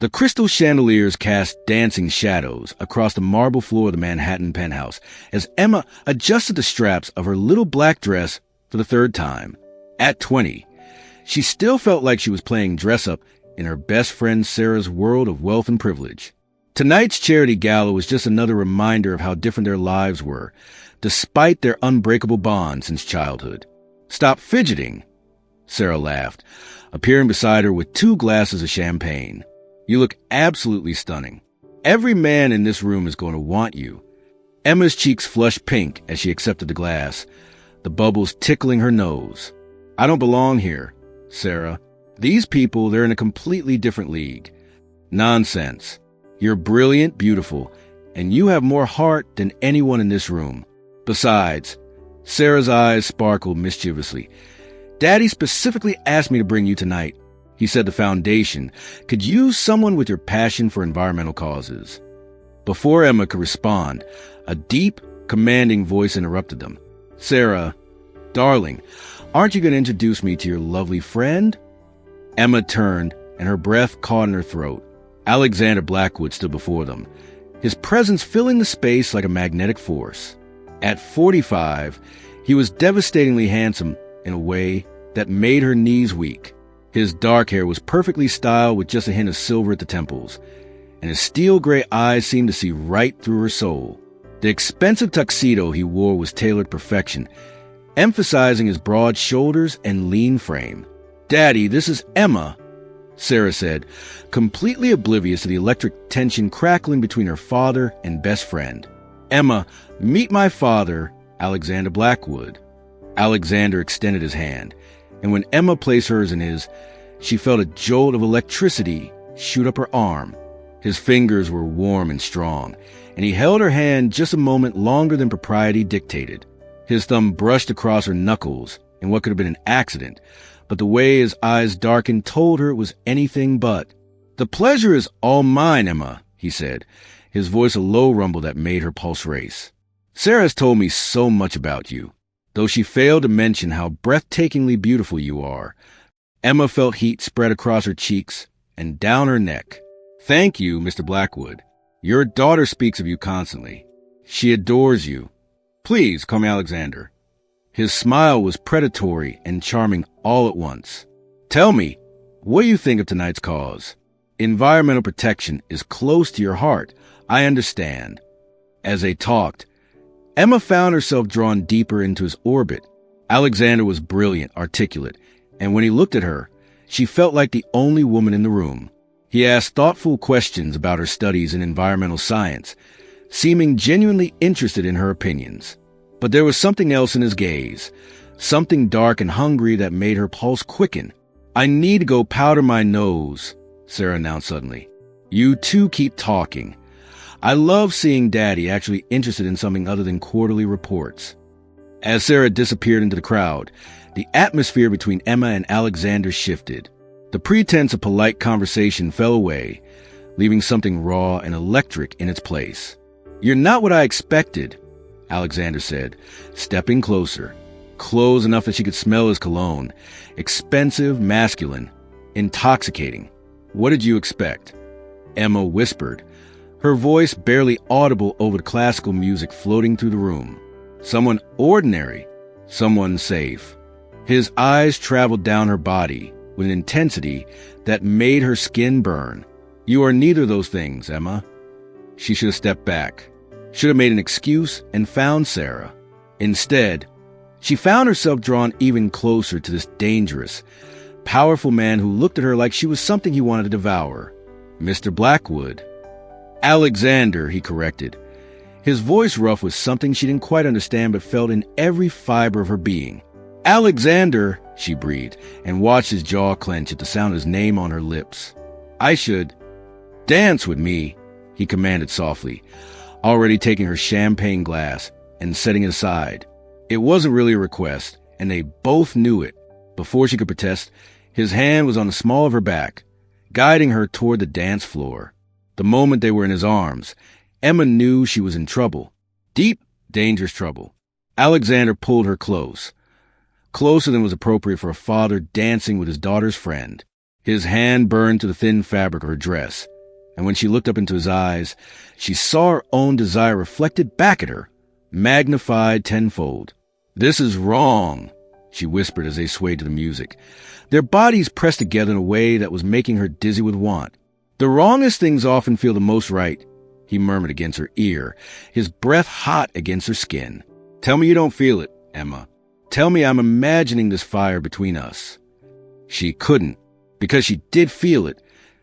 The crystal chandeliers cast dancing shadows across the marble floor of the Manhattan penthouse as Emma adjusted the straps of her little black dress for the third time. At 20, she still felt like she was playing dress-up in her best friend Sarah's world of wealth and privilege. Tonight's charity gala was just another reminder of how different their lives were, despite their unbreakable bond since childhood. "Stop fidgeting," Sarah laughed, appearing beside her with 2 glasses of champagne. "You look absolutely stunning. Every man in this room is going to want you." Emma's cheeks flushed pink as she accepted the glass, the bubbles tickling her nose. "I don't belong here, Sarah. These people, they're in a completely different league." "Nonsense. You're brilliant, beautiful, and you have more heart than anyone in this room. Besides," Sarah's eyes sparkled mischievously, "Daddy specifically asked me to bring you tonight. He said the foundation could use someone with your passion for environmental causes." Before Emma could respond, a deep, commanding voice interrupted them. "Sarah, darling, aren't you going to introduce me to your lovely friend?" Emma turned, and her breath caught in her throat. Alexander Blackwood stood before them, his presence filling the space like a magnetic force. At 45, he was devastatingly handsome in a way that made her knees weak. His dark hair was perfectly styled with just a hint of silver at the temples, and his steel-gray eyes seemed to see right through her soul. The expensive tuxedo he wore was tailored perfection, emphasizing his broad shoulders and lean frame. "Daddy, this is Emma," Sarah said, completely oblivious to the electric tension crackling between her father and best friend. "Emma, meet my father, Alexander Blackwood." Alexander extended his hand, and when Emma placed hers in his, she felt a jolt of electricity shoot up her arm. His fingers were warm and strong, and he held her hand just a moment longer than propriety dictated. His thumb brushed across her knuckles in what could have been an accident, but the way his eyes darkened told her it was anything but. "The pleasure is all mine, Emma," he said, his voice a low rumble that made her pulse race. "Sarah has told me so much about you, though she failed to mention how breathtakingly beautiful you are." Emma felt heat spread across her cheeks and down her neck. "Thank you, Mr. Blackwood. Your daughter speaks of you constantly. She adores you. Please call me Alexander." His smile was predatory and charming all at once. "Tell me, what do you think of tonight's cause? Environmental protection is close to your heart, I understand." As they talked, Emma found herself drawn deeper into his orbit. Alexander was brilliant, articulate, and when he looked at her, she felt like the only woman in the room. He asked thoughtful questions about her studies in environmental science, seeming genuinely interested in her opinions. But there was something else in his gaze, something dark and hungry that made her pulse quicken. "I need to go powder my nose," Sarah announced suddenly. "You two keep talking. I love seeing Daddy actually interested in something other than quarterly reports." As Sarah disappeared into the crowd, the atmosphere between Emma and Alexander shifted. The pretense of polite conversation fell away, leaving something raw and electric in its place. "You're not what I expected," Alexander said, stepping closer, close enough that she could smell his cologne. Expensive, masculine, intoxicating. "What did you expect?" Emma whispered, her voice barely audible over the classical music floating through the room. "Someone ordinary, someone safe." His eyes traveled down her body with an intensity that made her skin burn. "You are neither of those things, Emma." She should have stepped back, should have made an excuse and found Sarah. Instead, she found herself drawn even closer to this dangerous, powerful man who looked at her like she was something he wanted to devour. "Mr. Blackwood." "Alexander," he corrected, his voice rough with something she didn't quite understand but felt in every fiber of her being. "Alexander," she breathed, and watched his jaw clench at the sound of his name on her lips. "I should dance with me," he commanded softly, already taking her champagne glass and setting it aside. It wasn't really a request, and they both knew it. Before she could protest, his hand was on the small of her back, guiding her toward the dance floor. The moment they were in his arms, Emma knew she was in trouble. Deep, dangerous trouble. Alexander pulled her close. Closer than was appropriate for a father dancing with his daughter's friend. His hand burned to the thin fabric of her dress, And when she looked up into his eyes, she saw her own desire reflected back at her, magnified tenfold. "This is wrong," she whispered as they swayed to the music. Their bodies pressed together in a way that was making her dizzy with want. "The wrongest things often feel the most right," he murmured against her ear, his breath hot against her skin. "Tell me you don't feel it, Emma. Tell me I'm imagining this fire between us." She couldn't, because she did feel it,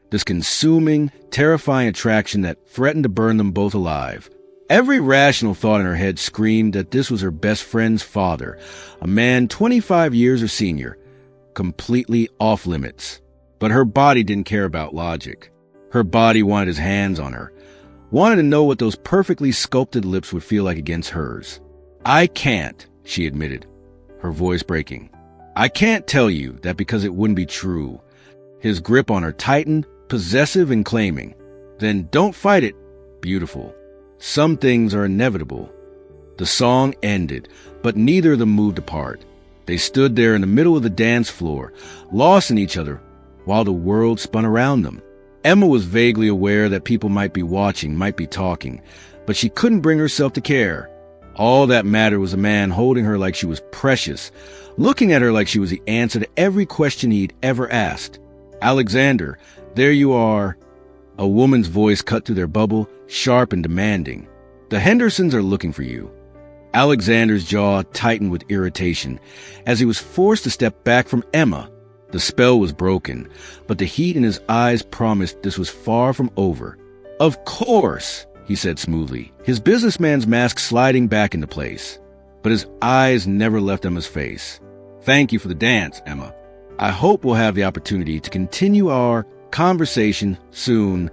this consuming, terrifying attraction that threatened to burn them both alive. Every rational thought in her head screamed that this was her best friend's father, a man 25 years her senior, completely off limits. But her body didn't care about logic. Her body wanted his hands on her, wanted to know what those perfectly sculpted lips would feel like against hers. "I can't," she admitted, her voice breaking. "I can't tell you that because it wouldn't be true." His grip on her tightened, possessive and claiming. "Then don't fight it, beautiful. Some things are inevitable." The song ended, but neither of them moved apart. They stood there in the middle of the dance floor, lost in each other, while the world spun around them. Emma was vaguely aware that people might be watching, might be talking, but she couldn't bring herself to care. All that mattered was a man holding her like she was precious, looking at her like she was the answer to every question he'd ever asked. "Alexander, there you are." A woman's voice cut through their bubble, sharp and demanding. "The Hendersons are looking for you." Alexander's jaw tightened with irritation as he was forced to step back from Emma. The spell was broken, but the heat in his eyes promised this was far from over. "Of course," he said smoothly, his businessman's mask sliding back into place. But his eyes never left Emma's face. "Thank you for the dance, Emma. I hope we'll have the opportunity to continue our conversation soon."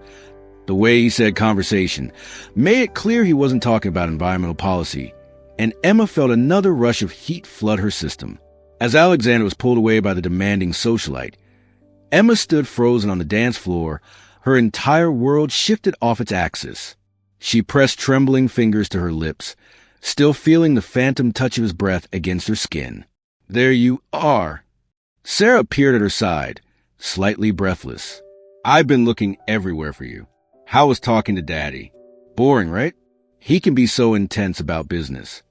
The way he said conversation made it clear he wasn't talking about environmental policy, and Emma felt another rush of heat flood her system. As Alexander was pulled away by the demanding socialite, Emma stood frozen on the dance floor, her entire world shifted off its axis. She pressed trembling fingers to her lips, still feeling the phantom touch of his breath against her skin. "There you are." Sarah appeared at her side, slightly breathless. "I've been looking everywhere for you. How was talking to Daddy? Boring, right? He can be so intense about business."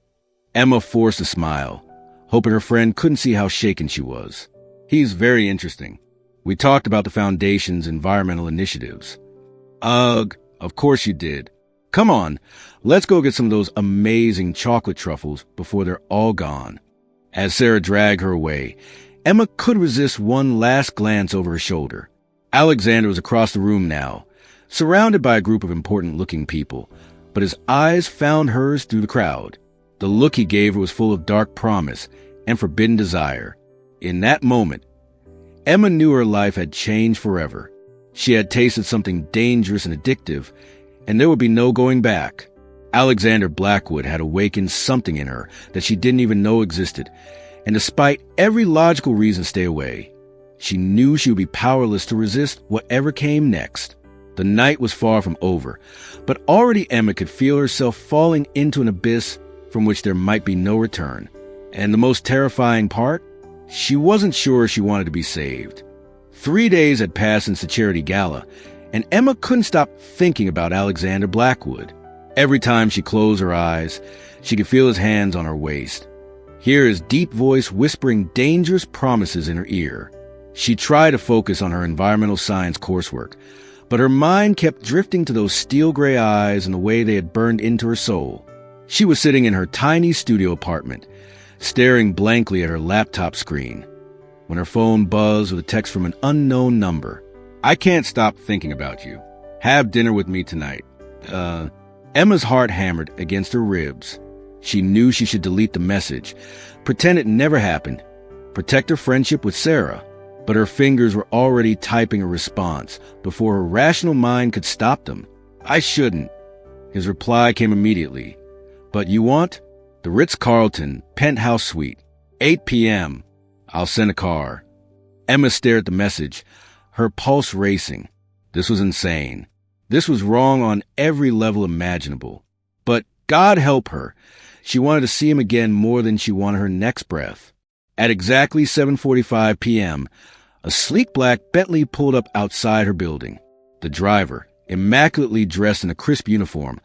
Emma forced a smile, hoping her friend couldn't see how shaken she was. "He's very interesting. We talked about the Foundation's environmental initiatives." "Ugh, of course you did. Come on, let's go get some of those amazing chocolate truffles before they're all gone." As Sarah dragged her away, Emma couldn't resist one last glance over her shoulder. Alexander was across the room now, surrounded by a group of important-looking people, but his eyes found hers through the crowd. The look he gave her was full of dark promise and forbidden desire. In that moment, Emma knew her life had changed forever. She had tasted something dangerous and addictive, and there would be no going back. Alexander Blackwood had awakened something in her that she didn't even know existed, and despite every logical reason to stay away, she knew she would be powerless to resist whatever came next. The night was far from over, but already Emma could feel herself falling into an abyss from which there might be no return. And the most terrifying part? She wasn't sure she wanted to be saved. 3 days had passed since the charity gala, and Emma couldn't stop thinking about Alexander Blackwood. Every time she closed her eyes, she could feel his hands on her waist, hear his deep voice whispering dangerous promises in her ear. She tried to focus on her environmental science coursework, but her mind kept drifting to those steel gray eyes and the way they had burned into her soul. She was sitting in her tiny studio apartment, staring blankly at her laptop screen, when her phone buzzed with a text from an unknown number. "I can't stop thinking about you. Have dinner with me tonight." Emma's heart hammered against her ribs. She knew she should delete the message, pretend it never happened, protect her friendship with Sarah. But her fingers were already typing a response before her rational mind could stop them. "I shouldn't." His reply came immediately. "But you want?" "The Ritz-Carlton, penthouse suite, 8 p.m. I'll send a car." Emma stared at the message, her pulse racing. This was insane. This was wrong on every level imaginable. But God help her, she wanted to see him again more than she wanted her next breath. At exactly 7:45 p.m., a sleek black Bentley pulled up outside her building. The driver, immaculately dressed in a crisp uniform,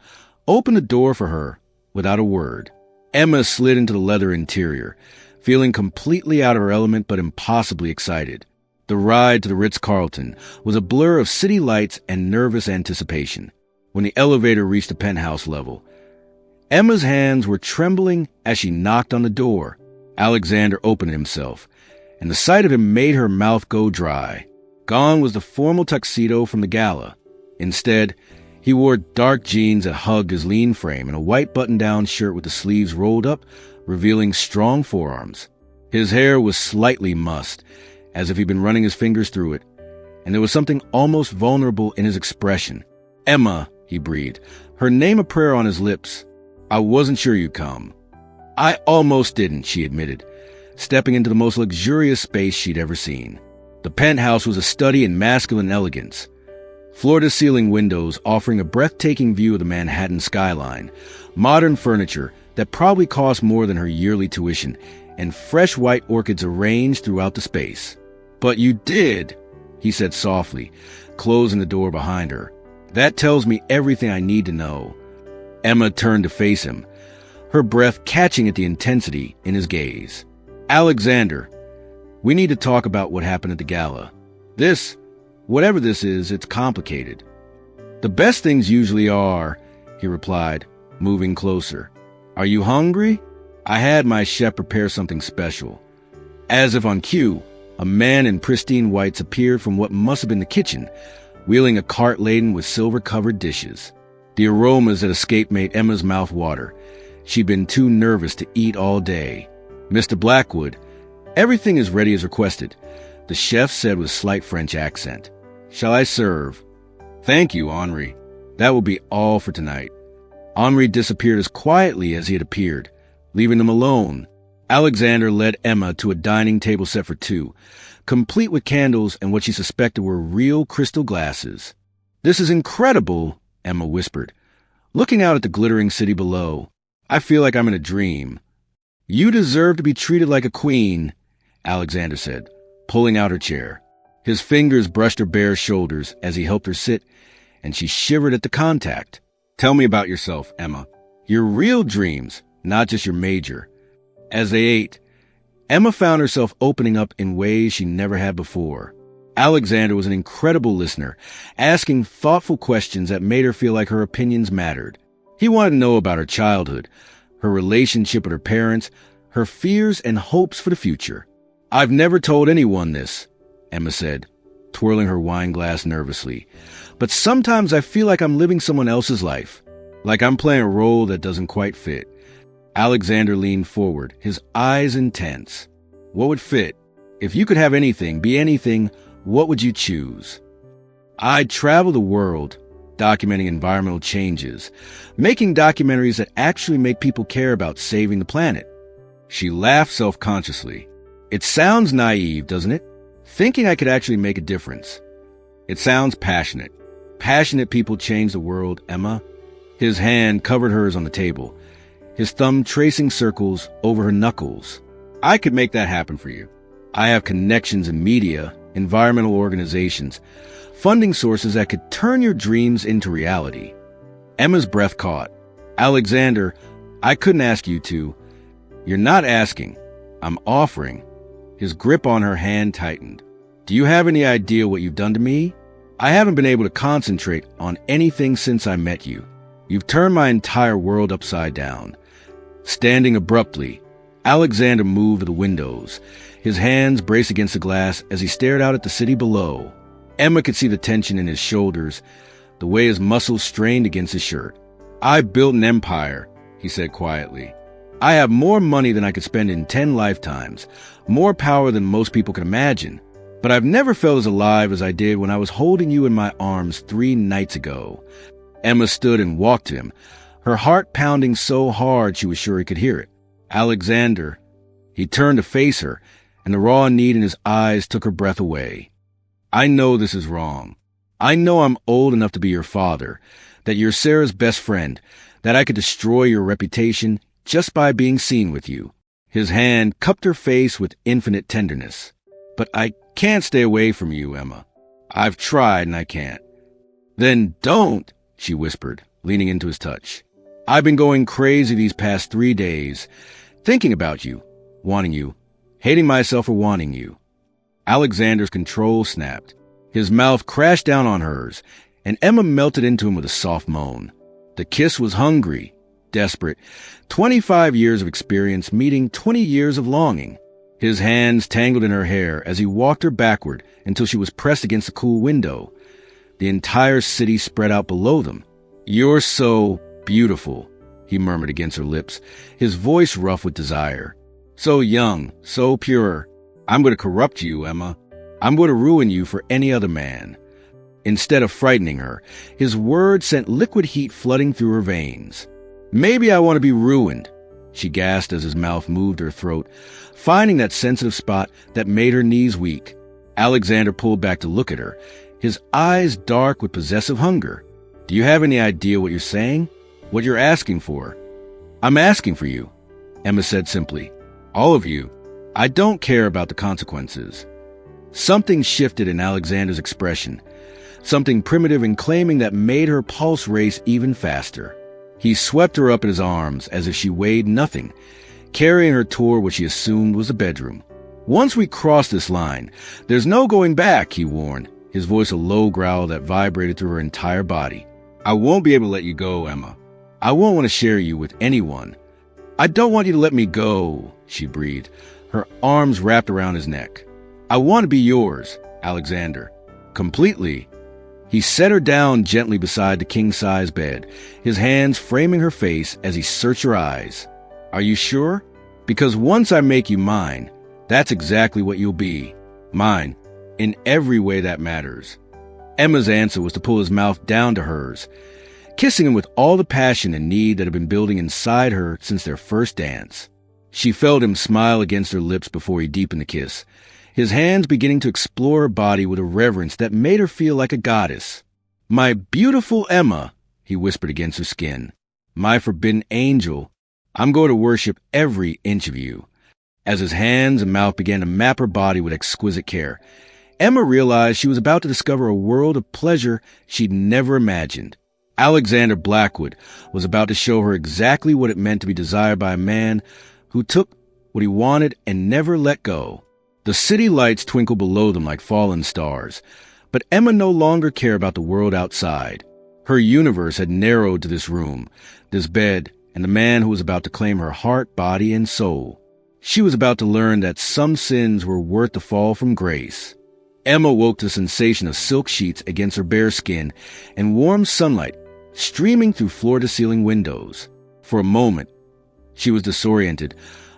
opened the door for her without a word. Emma slid into the leather interior, feeling completely out of her element but impossibly excited. The ride to the Ritz-Carlton was a blur of city lights and nervous anticipation. When the elevator reached the penthouse level, Emma's hands were trembling as she knocked on the door. Alexander opened himself, and the sight of him made her mouth go dry. Gone was the formal tuxedo from the gala. Instead, he wore dark jeans that hugged his lean frame and a white button-down shirt with the sleeves rolled up, revealing strong forearms. His hair was slightly mussed, as if he'd been running his fingers through it, and there was something almost vulnerable in his expression. "Emma," he breathed, her name a prayer on his lips. "I wasn't sure you'd come." "I almost didn't," she admitted, stepping into the most luxurious space she'd ever seen. The penthouse was a study in masculine elegance. Floor-to-ceiling windows offering a breathtaking view of the Manhattan skyline, modern furniture that probably cost more than her yearly tuition, and fresh white orchids arranged throughout the space. "But you did," he said softly, closing the door behind her. "That tells me everything I need to know." Emma turned to face him, her breath catching at the intensity in his gaze. "Alexander, we need to talk about what happened at the gala. Whatever this is, it's complicated." "The best things usually are," he replied, moving closer. "Are you hungry? I had my chef prepare something special." As if on cue, a man in pristine whites appeared from what must have been the kitchen, wheeling a cart laden with silver-covered dishes. The aromas that escaped made Emma's mouth water. She'd been too nervous to eat all day. "Mr. Blackwood, everything is ready as requested," the chef said with slight French accent. "Shall I serve?" "Thank you, Henri. That will be all for tonight." Henri disappeared as quietly as he had appeared, leaving them alone. Alexander led Emma to a dining table set for two, complete with candles and what she suspected were real crystal glasses. "This is incredible," Emma whispered, looking out at the glittering city below. "I feel like I'm in a dream." "You deserve to be treated like a queen," Alexander said, pulling out her chair. His fingers brushed her bare shoulders as he helped her sit, and she shivered at the contact. "Tell me about yourself, Emma. Your real dreams, not just your major." As they ate, Emma found herself opening up in ways she never had before. Alexander was an incredible listener, asking thoughtful questions that made her feel like her opinions mattered. He wanted to know about her childhood, her relationship with her parents, her fears and hopes for the future. "I've never told anyone this," Emma said, twirling her wine glass nervously. "But sometimes I feel like I'm living someone else's life, like I'm playing a role that doesn't quite fit." Alexander leaned forward, his eyes intense. "What would fit? If you could have anything, be anything, what would you choose?" "I'd travel the world, documenting environmental changes, making documentaries that actually make people care about saving the planet." She laughed self-consciously. "It sounds naive, doesn't it? Thinking I could actually make a difference." "It sounds passionate. Passionate people change the world, Emma." His hand covered hers on the table, his thumb tracing circles over her knuckles. "I could make that happen for you. I have connections in media, environmental organizations, funding sources that could turn your dreams into reality." Emma's breath caught. "Alexander, I couldn't ask you to." "You're not asking. I'm offering." His grip on her hand tightened. "Do you have any idea what you've done to me? I haven't been able to concentrate on anything since I met you. You've turned my entire world upside down." Standing abruptly, Alexander moved to the windows, his hands braced against the glass as he stared out at the city below. Emma could see the tension in his shoulders, the way his muscles strained against his shirt. "I built an empire," he said quietly. "I have more money than I could spend in 10 lifetimes, more power than most people can imagine. But I've never felt as alive as I did when I was holding you in my arms 3 nights ago." Emma stood and walked to him, her heart pounding so hard she was sure he could hear it. "Alexander." He turned to face her, and the raw need in his eyes took her breath away. "I know this is wrong. I know I'm old enough to be your father, that you're Sarah's best friend, that I could destroy your reputation just by being seen with you." His hand cupped her face with infinite tenderness. "But I can't stay away from you, Emma. I've tried and I can't." Then don't, she whispered, leaning into his touch. I've been going crazy these past 3 days, thinking about you, wanting you, hating myself for wanting you. Alexander's control snapped. His mouth crashed down on hers, and Emma melted into him with a soft moan. The kiss was hungry, desperate. 25 years of experience meeting 20 years of longing. His hands tangled in her hair as he walked her backward until she was pressed against the cool window. The entire city spread out below them. You're so beautiful, he murmured against her lips, his voice rough with desire. So young, so pure. I'm going to corrupt you, Emma. I'm going to ruin you for any other man. Instead of frightening her, his words sent liquid heat flooding through her veins. Maybe I want to be ruined, she gasped as his mouth moved her throat, finding that sensitive spot that made her knees weak. Alexander pulled back to look at her, his eyes dark with possessive hunger. Do you have any idea what you're saying? What you're asking for? I'm asking for you, Emma said simply. All of you. I don't care about the consequences. Something shifted in Alexander's expression, something primitive and claiming that made her pulse race even faster. He swept her up in his arms as if she weighed nothing, carrying her toward what she assumed was a bedroom. Once we cross this line, there's no going back, he warned, his voice a low growl that vibrated through her entire body. I won't be able to let you go, Emma. I won't want to share you with anyone. I don't want you to let me go, she breathed, her arms wrapped around his neck. I want to be yours, Alexander. Completely. He set her down gently beside the king-size bed, his hands framing her face as he searched her eyes. Are you sure? Because once I make you mine, that's exactly what you'll be. Mine. In every way that matters. Emma's answer was to pull his mouth down to hers, kissing him with all the passion and need that had been building inside her since their first dance. She felt him smile against her lips before he deepened the kiss, his hands beginning to explore her body with a reverence that made her feel like a goddess. My beautiful Emma, he whispered against her skin. My forbidden angel, I'm going to worship every inch of you. As his hands and mouth began to map her body with exquisite care, Emma realized she was about to discover a world of pleasure she'd never imagined. Alexander Blackwood was about to show her exactly what it meant to be desired by a man who took what he wanted and never let go. The city lights twinkled below them like fallen stars, but Emma no longer cared about the world outside. Her universe had narrowed to this room, this bed, and the man who was about to claim her heart, body, and soul. She was about to learn that some sins were worth the fall from grace. Emma woke to the sensation of silk sheets against her bare skin and warm sunlight streaming through floor-to-ceiling windows. For a moment, she was disoriented,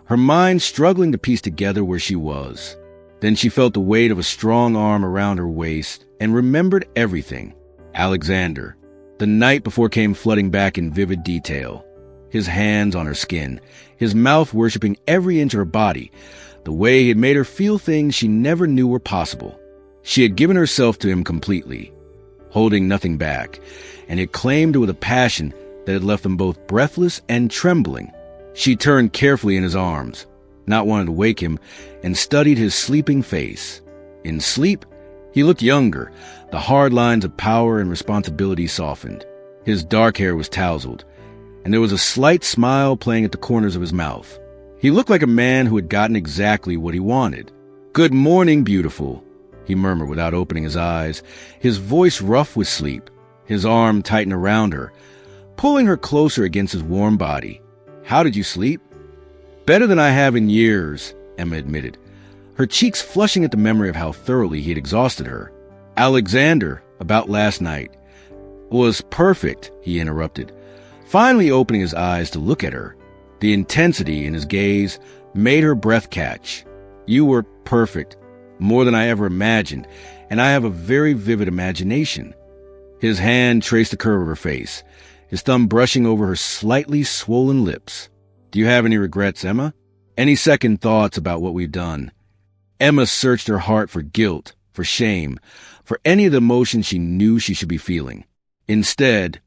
her mind struggling to piece together where she was. Then she felt the weight of a strong arm around her waist and remembered everything. Alexander. The night before came flooding back in vivid detail. His hands on her skin, his mouth worshiping every inch of her body, the way he had made her feel things she never knew were possible. She had given herself to him completely, holding nothing back, and had claimed her with a passion that had left them both breathless and trembling. She turned carefully in his arms, not wanting to wake him, and studied his sleeping face. In sleep, he looked younger, the hard lines of power and responsibility softened. His dark hair was tousled, and there was a slight smile playing at the corners of his mouth. He looked like a man who had gotten exactly what he wanted. "Good morning, beautiful," he murmured without opening his eyes, his voice rough with sleep, his arm tightened around her, pulling her closer against his warm body. "How did you sleep?" "Better than I have in years," Emma admitted, her cheeks flushing at the memory of how thoroughly he had exhausted her. "Alexander, about last night." "Was perfect," he interrupted, finally opening his eyes to look at her. The intensity in his gaze made her breath catch. "You were perfect, more than I ever imagined, and I have a very vivid imagination." His hand traced the curve of her face, his thumb brushing over her slightly swollen lips. "Do you have any regrets, Emma? Any second thoughts about what we've done?" Emma searched her heart for guilt, for shame, for any of the emotions she knew she should be feeling. Instead,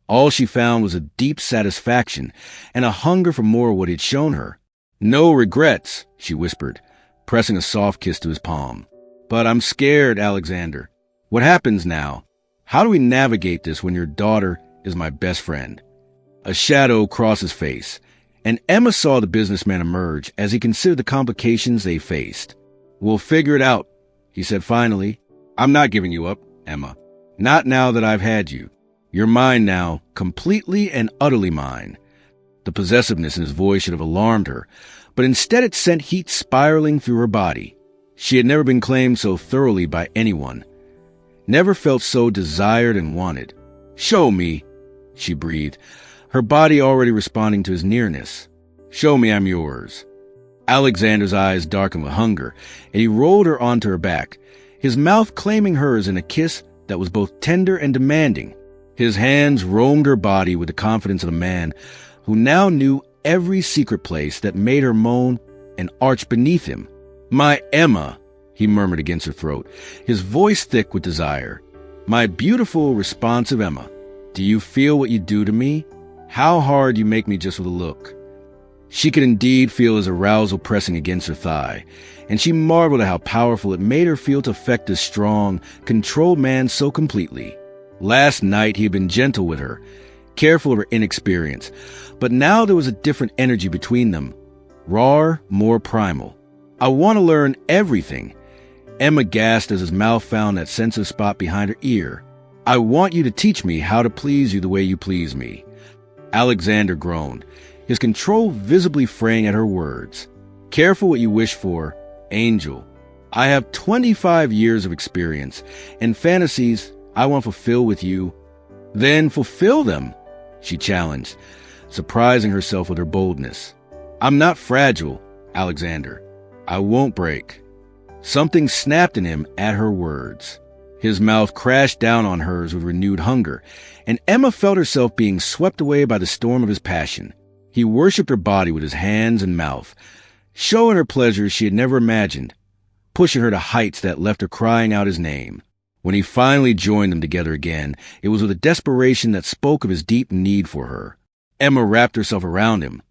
all she found was a deep satisfaction and a hunger for more of what he'd shown her. "No regrets," she whispered, pressing a soft kiss to his palm. "But I'm scared, Alexander. What happens now? How do we navigate this when your daughter is my best friend? A shadow crossed his face, and Emma saw the businessman emerge as he considered the complications they faced. We'll figure it out, he said finally. I'm not giving you up, Emma. Not now that I've had you. You're mine now, completely and utterly mine. The possessiveness in his voice should have alarmed her, but instead it sent heat spiraling through her body. She had never been claimed so thoroughly by anyone. Never felt so desired and wanted. Show me, she breathed, her body already responding to his nearness. Show me I'm yours. Alexander's eyes darkened with hunger, and he rolled her onto her back, his mouth claiming hers in a kiss that was both tender and demanding. His hands roamed her body with the confidence of a man who now knew every secret place that made her moan and arch beneath him. My Emma, he murmured against her throat, his voice thick with desire. My beautiful, responsive Emma, do you feel what you do to me? How hard you make me just with a look. She could indeed feel his arousal pressing against her thigh, and she marveled at how powerful it made her feel to affect this strong, controlled man so completely. Last night he had been gentle with her, careful of her inexperience, but now there was a different energy between them, raw, more primal. I want to learn everything. Emma gasped as his mouth found that sensitive spot behind her ear. I want you to teach me how to please you the way you please me. Alexander groaned, his control visibly fraying at her words. Careful what you wish for, Angel. I have 25 years of experience, and fantasies I want to fulfill with you. Then fulfill them, she challenged, surprising herself with her boldness. I'm not fragile, Alexander. I won't break. Something snapped in him at her words. His mouth crashed down on hers with renewed hunger, and Emma felt herself being swept away by the storm of his passion. He worshipped her body with his hands and mouth, showing her pleasures she had never imagined, pushing her to heights that left her crying out his name. When he finally joined them together again, it was with a desperation that spoke of his deep need for her. Emma wrapped herself around him,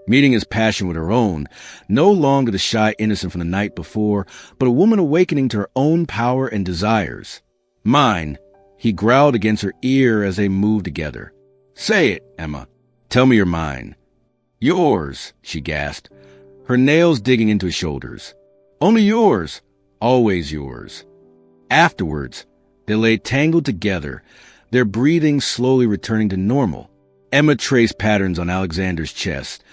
meeting his passion with her own, no longer the shy innocent from the night before, but a woman awakening to her own power and desires. Mine, he growled against her ear as they moved together. Say it, Emma. Tell me you're mine. Yours, she gasped, her nails digging into his shoulders. Only yours, always yours. Afterwards, they lay tangled together, their breathing slowly returning to normal. Emma traced patterns on Alexander's chest,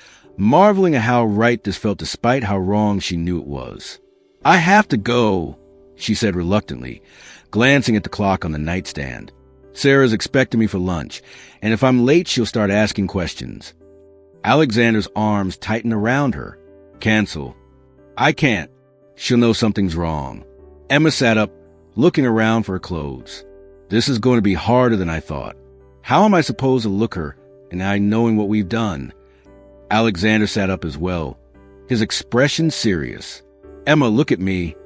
marveling at how right this felt despite how wrong she knew it was. I have to go, she said reluctantly, glancing at the clock on the nightstand. Sarah's expecting me for lunch, and if I'm late, she'll start asking questions. Alexander's arms tightened around her. Cancel. I can't. She'll know something's wrong. Emma sat up, looking around for her clothes. This is going to be harder than I thought. How am I supposed to look her, and I knowing what we've done? Alexander sat up as well, his expression serious. Emma, look at me.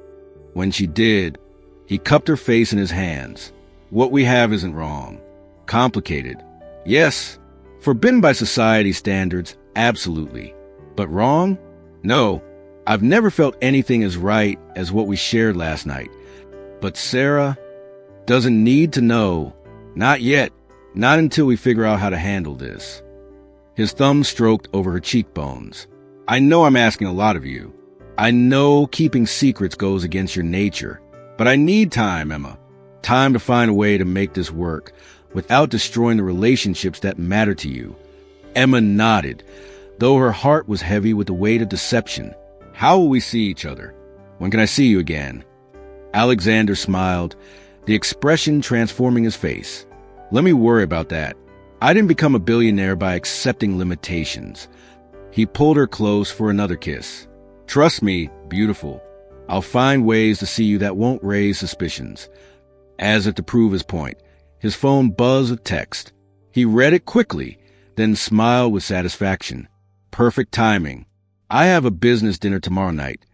When she did, he cupped her face in his hands. What we have isn't wrong. Complicated. Yes. Forbidden by society standards, absolutely. But wrong? No. I've never felt anything as right as what we shared last night. But Sarah doesn't need to know. Not yet. Not until we figure out how to handle this. His thumb stroked over her cheekbones. I know I'm asking a lot of you. I know keeping secrets goes against your nature. But I need time, Emma. Time to find a way to make this work without destroying the relationships that matter to you. Emma nodded, though her heart was heavy with the weight of deception. How will we see each other? When can I see you again? Alexander smiled, the expression transforming his face. Let me worry about that. I didn't become a billionaire by accepting limitations. He pulled her close for another kiss. Trust me, beautiful. I'll find ways to see you that won't raise suspicions. As if to prove his point, his phone buzzed with text. He read it quickly, then smiled with satisfaction. Perfect timing. I have a business dinner tomorrow night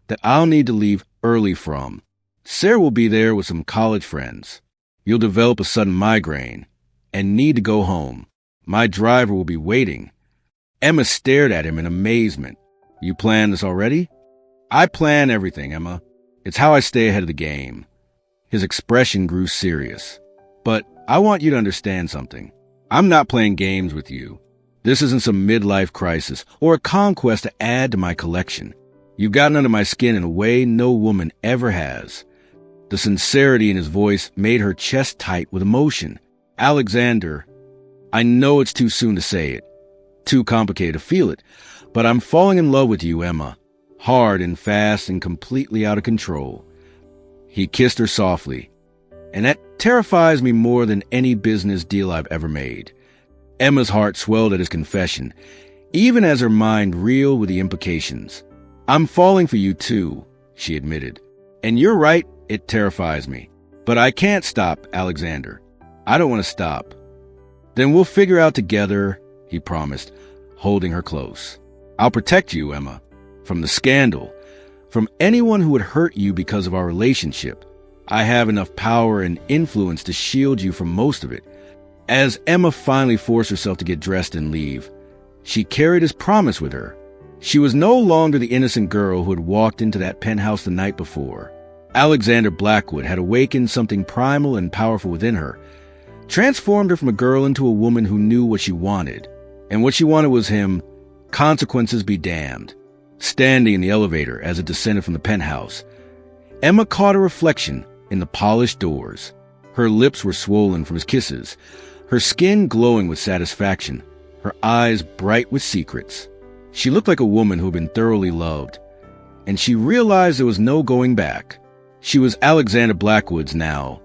that I'll need to leave early from. Sarah will be there with some college friends. You'll develop a sudden migraine and need to go home. My driver will be waiting. Emma stared at him in amazement. You planned this already? I plan everything, Emma. It's how I stay ahead of the game. His expression grew serious. But I want you to understand something. I'm not playing games with you. This isn't some midlife crisis or a conquest to add to my collection. You've gotten under my skin in a way no woman ever has. The sincerity in his voice made her chest tight with emotion. Alexander, I know it's too soon to say it, too complicated to feel it, but I'm falling in love with you, Emma. Hard and fast and completely out of control. He kissed her softly, and that terrifies me more than any business deal I've ever made. Emma's heart swelled at his confession, even as her mind reeled with the implications. I'm falling for you too, she admitted. And you're right, it terrifies me. But I can't stop, Alexander. I don't want to stop. Then we'll figure out together, he promised, holding her close. I'll protect you, Emma, from the scandal, from anyone who would hurt you because of our relationship. I have enough power and influence to shield you from most of it. As Emma finally forced herself to get dressed and leave, she carried his promise with her. She was no longer the innocent girl who had walked into that penthouse the night before. Alexander Blackwood had awakened something primal and powerful within her, transformed her from a girl into a woman who knew what she wanted. And what she wanted was him. Consequences be damned. Standing in the elevator as it descended from the penthouse, Emma caught a reflection in the polished doors. Her lips were swollen from his kisses, her skin glowing with satisfaction, her eyes bright with secrets. She looked like a woman who had been thoroughly loved, and she realized there was no going back. She was Alexander Blackwood's now,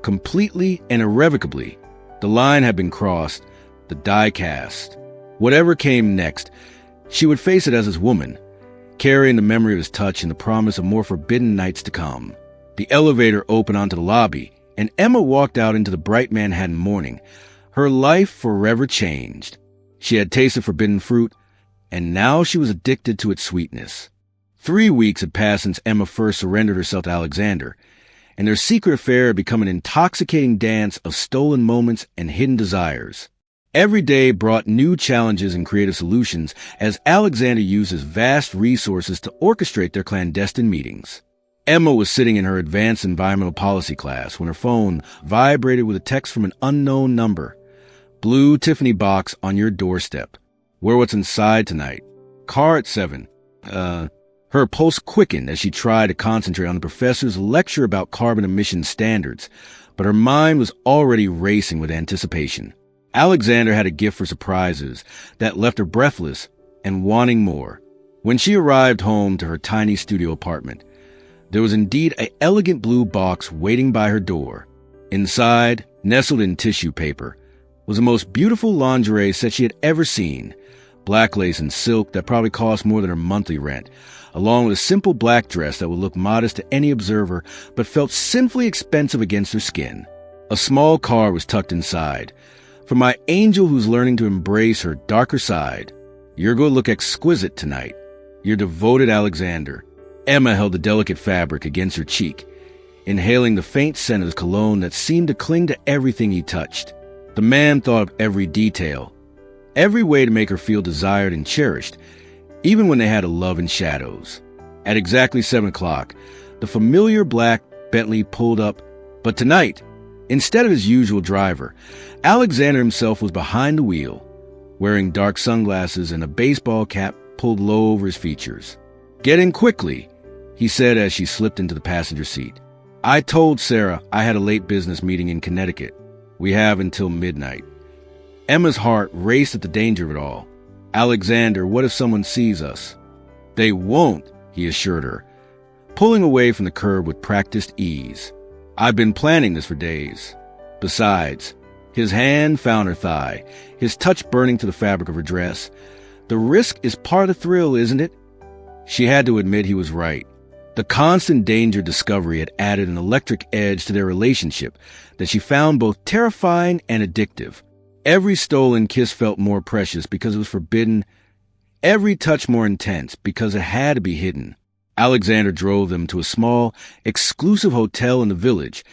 completely and irrevocably. The line had been crossed, the die cast. Whatever came next, she would face it as his woman, carrying the memory of his touch and the promise of more forbidden nights to come. The elevator opened onto the lobby, and Emma walked out into the bright Manhattan morning. Her life forever changed. She had tasted forbidden fruit, and now she was addicted to its sweetness. 3 weeks had passed since Emma first surrendered herself to Alexander, and their secret affair had become an intoxicating dance of stolen moments and hidden desires. Every day brought new challenges and creative solutions as Alexander used his vast resources to orchestrate their clandestine meetings. Emma was sitting in her advanced environmental policy class when her phone vibrated with a text from an unknown number. Blue Tiffany box on your doorstep. Wear what's inside tonight. Car at 7. Her pulse quickened as she tried to concentrate on the professor's lecture about carbon emission standards, but her mind was already racing with anticipation. Alexander had a gift for surprises that left her breathless and wanting more. When she arrived home to her tiny studio apartment, there was indeed an elegant blue box waiting by her door. Inside, nestled in tissue paper, was the most beautiful lingerie set she had ever seen. Black lace and silk that probably cost more than her monthly rent, along with a simple black dress that would look modest to any observer but felt sinfully expensive against her skin. A small card was tucked inside. For my angel who's learning to embrace her darker side, you're going to look exquisite tonight. Your devoted Alexander. Emma held the delicate fabric against her cheek, inhaling the faint scent of his cologne that seemed to cling to everything he touched. The man thought of every detail, every way to make her feel desired and cherished, even when they had a love in shadows. At exactly 7 o'clock, the familiar black Bentley pulled up, but tonight, instead of his usual driver, Alexander himself was behind the wheel, wearing dark sunglasses and a baseball cap pulled low over his features. "Get in quickly," he said as she slipped into the passenger seat. "I told Sarah I had a late business meeting in Connecticut. We have until midnight." Emma's heart raced at the danger of it all. "Alexander, what if someone sees us?" "They won't," he assured her, pulling away from the curb with practiced ease. "I've been planning this for days." Besides, his hand found her thigh, his touch burning to the fabric of her dress. The risk is part of the thrill, isn't it? She had to admit he was right. The constant danger discovery had added an electric edge to their relationship that she found both terrifying and addictive. Every stolen kiss felt more precious because it was forbidden, every touch more intense because it had to be hidden. Alexander drove them to a small, exclusive hotel in the village,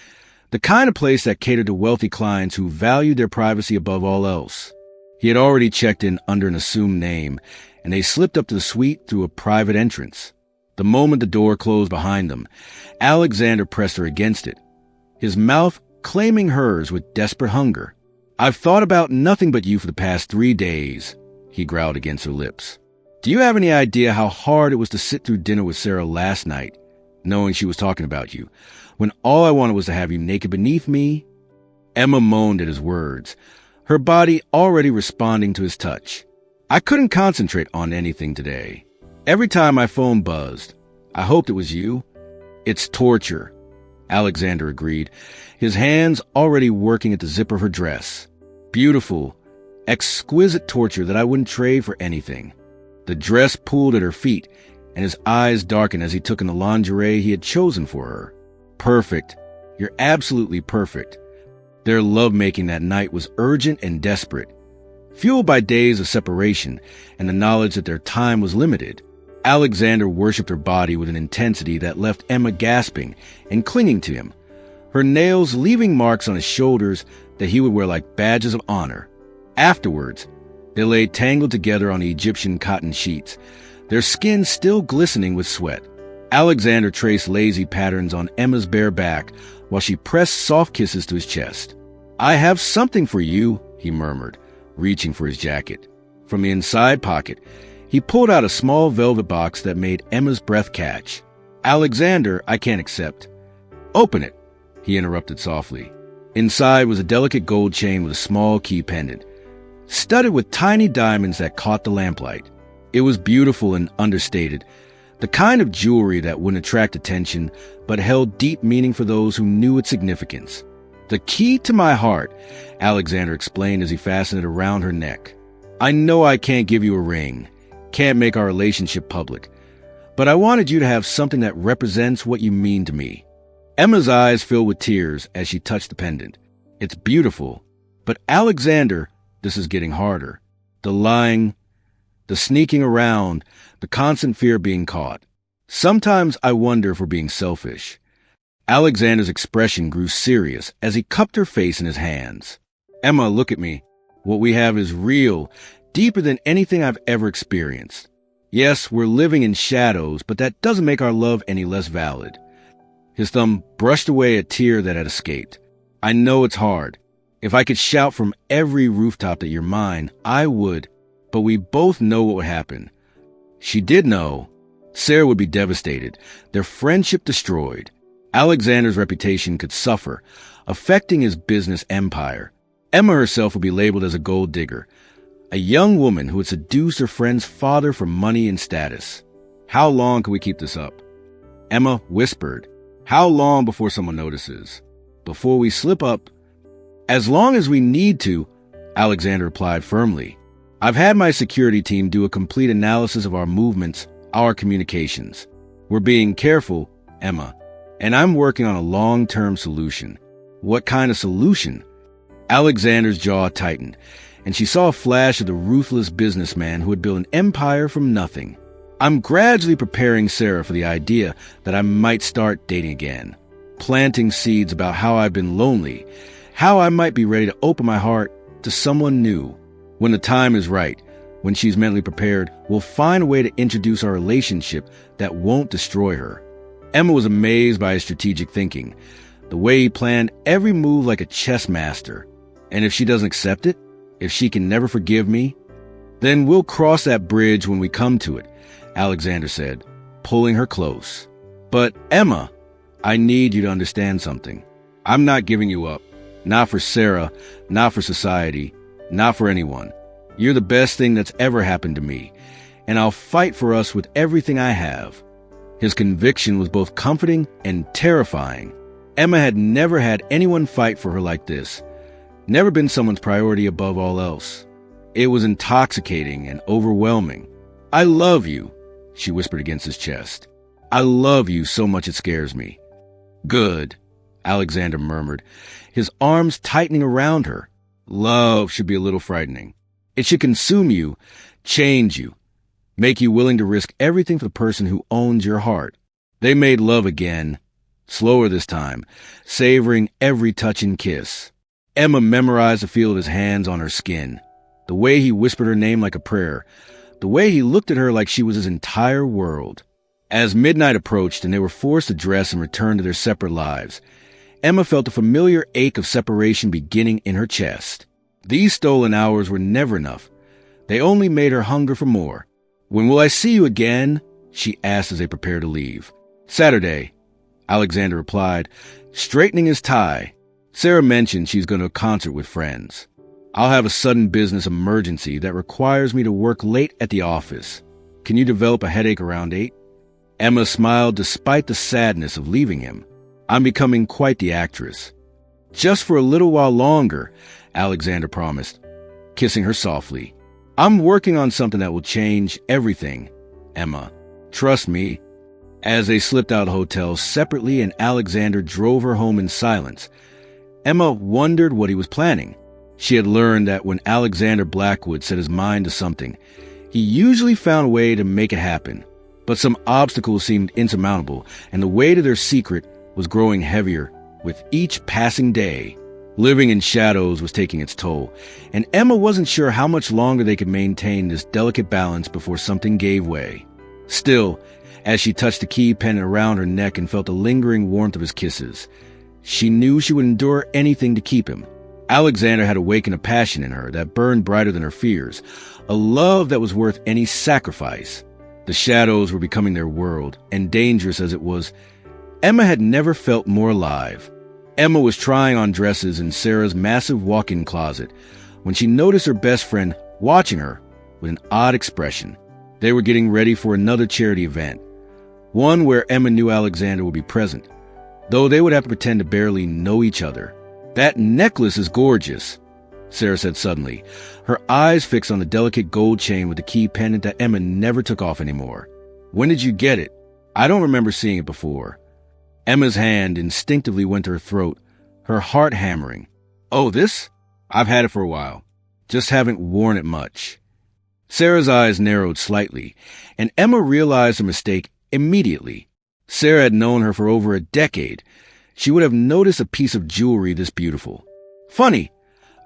the kind of place that catered to wealthy clients who valued their privacy above all else. He had already checked in under an assumed name, and they slipped up to the suite through a private entrance. The moment the door closed behind them, Alexander pressed her against it, his mouth claiming hers with desperate hunger. "I've thought about nothing but you for the past 3 days," he growled against her lips. "Do you have any idea how hard it was to sit through dinner with Sarah last night, knowing she was talking about you, when all I wanted was to have you naked beneath me?" Emma moaned at his words, her body already responding to his touch. "I couldn't concentrate on anything today. Every time my phone buzzed, I hoped it was you." "It's torture," Alexander agreed, his hands already working at the zip of her dress. "Beautiful, exquisite torture that I wouldn't trade for anything." The dress pulled at her feet, and his eyes darkened as he took in the lingerie he had chosen for her. "Perfect. You're absolutely perfect." Their lovemaking that night was urgent and desperate, fueled by days of separation and the knowledge that their time was limited. Alexander worshipped her body with an intensity that left Emma gasping and clinging to him, her nails leaving marks on his shoulders that he would wear like badges of honor. Afterwards, they lay tangled together on the Egyptian cotton sheets, their skin still glistening with sweat. Alexander traced lazy patterns on Emma's bare back while she pressed soft kisses to his chest. "I have something for you," he murmured, reaching for his jacket. From the inside pocket, he pulled out a small velvet box that made Emma's breath catch. "Alexander, I can't accept." "Open it," he interrupted softly. Inside was a delicate gold chain with a small key pendant, studded with tiny diamonds that caught the lamplight. It was beautiful and understated, the kind of jewelry that wouldn't attract attention but held deep meaning for those who knew its significance. "The key to my heart," Alexander explained as he fastened it around her neck. "I know I can't give you a ring, can't make our relationship public, but I wanted you to have something that represents what you mean to me." Emma's eyes filled with tears as she touched the pendant. "It's beautiful, but Alexander, this is getting harder. The lying, the sneaking around, the constant fear of being caught. Sometimes I wonder if we're being selfish." Alexander's expression grew serious as he cupped her face in his hands. "Emma, look at me. What we have is real, deeper than anything I've ever experienced. Yes, we're living in shadows, but that doesn't make our love any less valid." His thumb brushed away a tear that had escaped. "I know it's hard. If I could shout from every rooftop that you're mine, I would, but we both know what would happen." She did know. Sarah would be devastated, their friendship destroyed. Alexander's reputation could suffer, affecting his business empire. Emma herself would be labeled as a gold digger, a young woman who had seduced her friend's father for money and status. "How long can we keep this up?" Emma whispered. "How long before someone notices? Before we slip up?" "As long as we need to," Alexander replied firmly. "I've had my security team do a complete analysis of our movements, our communications. We're being careful, Emma, and I'm working on a long-term solution." "What kind of solution?" Alexander's jaw tightened, and she saw a flash of the ruthless businessman who had built an empire from nothing. "I'm gradually preparing Sarah for the idea that I might start dating again, planting seeds about how I've been lonely, how I might be ready to open my heart to someone new. When the time is right, when she's mentally prepared, we'll find a way to introduce our relationship that won't destroy her." Emma was amazed by his strategic thinking, the way he planned every move like a chess master. "And if she doesn't accept it, if she can never forgive me, then we'll cross that bridge when we come to it," Alexander said, pulling her close. "But Emma, I need you to understand something. I'm not giving you up. Not for Sarah, not for society, not for anyone. You're the best thing that's ever happened to me, and I'll fight for us with everything I have." His conviction was both comforting and terrifying. Emma had never had anyone fight for her like this, never been someone's priority above all else. It was intoxicating and overwhelming. "I love you," she whispered against his chest. "I love you so much it scares me." "Good," Alexander murmured, his arms tightening around her. "Love should be a little frightening. It should consume you, change you, make you willing to risk everything for the person who owns your heart." They made love again, slower this time, savoring every touch and kiss. Emma memorized the feel of his hands on her skin, the way he whispered her name like a prayer, the way he looked at her like she was his entire world. As midnight approached and they were forced to dress and return to their separate lives, Emma felt a familiar ache of separation beginning in her chest. These stolen hours were never enough. They only made her hunger for more. "When will I see you again?" she asked as they prepared to leave. "Saturday," Alexander replied, straightening his tie. Sarah mentioned she's going to a concert with friends. "I'll have a sudden business emergency that requires me to work late at the office. Can you develop a headache around 8? Emma smiled despite the sadness of leaving him. "I'm becoming quite the actress." "Just for a little while longer," Alexander promised, kissing her softly. "I'm working on something that will change everything, Emma. Trust me." As they slipped out of the hotel separately and Alexander drove her home in silence, Emma wondered what he was planning. She had learned that when Alexander Blackwood set his mind to something, he usually found a way to make it happen. But some obstacles seemed insurmountable, and the weight of their secret was growing heavier with each passing day. Living in shadows was taking its toll, and Emma wasn't sure how much longer they could maintain this delicate balance before something gave way. Still, as she touched the key pendant around her neck and felt the lingering warmth of his kisses, she knew she would endure anything to keep him. Alexander had awakened a passion in her that burned brighter than her fears, a love that was worth any sacrifice. The shadows were becoming their world, and dangerous as it was, Emma had never felt more alive. Emma was trying on dresses in Sarah's massive walk-in closet when she noticed her best friend watching her with an odd expression. They were getting ready for another charity event, one where Emma knew Alexander would be present, though they would have to pretend to barely know each other. "That necklace is gorgeous," Sarah said suddenly, her eyes fixed on the delicate gold chain with the key pendant that Emma never took off anymore. "When did you get it? I don't remember seeing it before." Emma's hand instinctively went to her throat, her heart hammering. "Oh, this? I've had it for a while. Just haven't worn it much." Sarah's eyes narrowed slightly, and Emma realized her mistake immediately. Sarah had known her for over a decade. She would have noticed a piece of jewelry this beautiful. "Funny,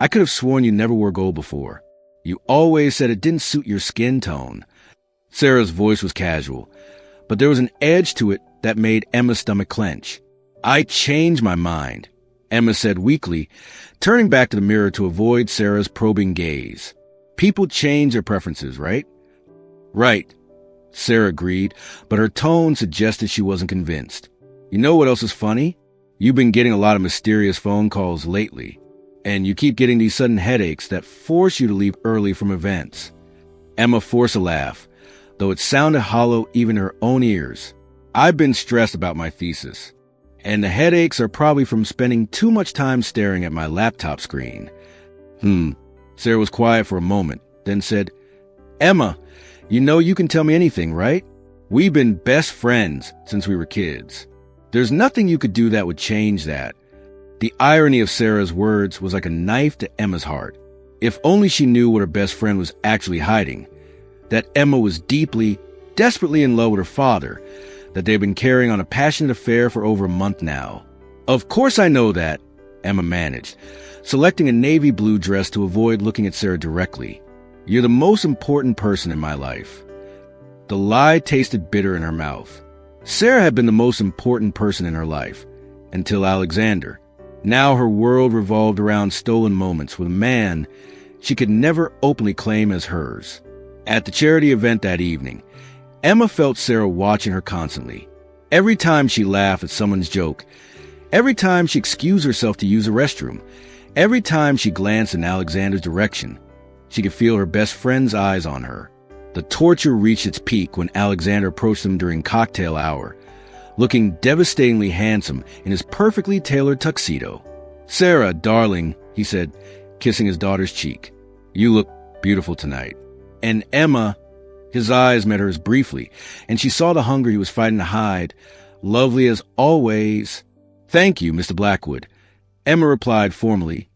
I could have sworn you never wore gold before. You always said it didn't suit your skin tone." Sarah's voice was casual, but there was an edge to it that made Emma's stomach clench. "I changed my mind," Emma said weakly, turning back to the mirror to avoid Sarah's probing gaze. "People change their preferences, right?" "Right," Sarah agreed, but her tone suggested she wasn't convinced. "You know what else is funny? You've been getting a lot of mysterious phone calls lately, and you keep getting these sudden headaches that force you to leave early from events." Emma forced a laugh, though it sounded hollow even in her own ears. "I've been stressed about my thesis, and the headaches are probably from spending too much time staring at my laptop screen." Sarah was quiet for a moment, then said, "Emma, you know you can tell me anything, right? We've been best friends since we were kids. There's nothing you could do that would change that." The irony of Sarah's words was like a knife to Emma's heart. If only she knew what her best friend was actually hiding, that Emma was deeply, desperately in love with her father, that they've been carrying on a passionate affair for over a month now. "Of course I know that," Emma managed, selecting a navy blue dress to avoid looking at Sarah directly. "You're the most important person in my life." The lie tasted bitter in her mouth. Sarah had been the most important person in her life, until Alexander. Now her world revolved around stolen moments with a man she could never openly claim as hers. At the charity event that evening, Emma felt Sarah watching her constantly. Every time she laughed at someone's joke, every time she excused herself to use a restroom, every time she glanced in Alexander's direction, she could feel her best friend's eyes on her. The torture reached its peak when Alexander approached them during cocktail hour, looking devastatingly handsome in his perfectly tailored tuxedo. "Sarah, darling," he said, kissing his daughter's cheek, "you look beautiful tonight." And Emma, his eyes met hers briefly, and she saw the hunger he was fighting to hide. "Lovely as always." "Thank you, Mr. Blackwood," Emma replied formally,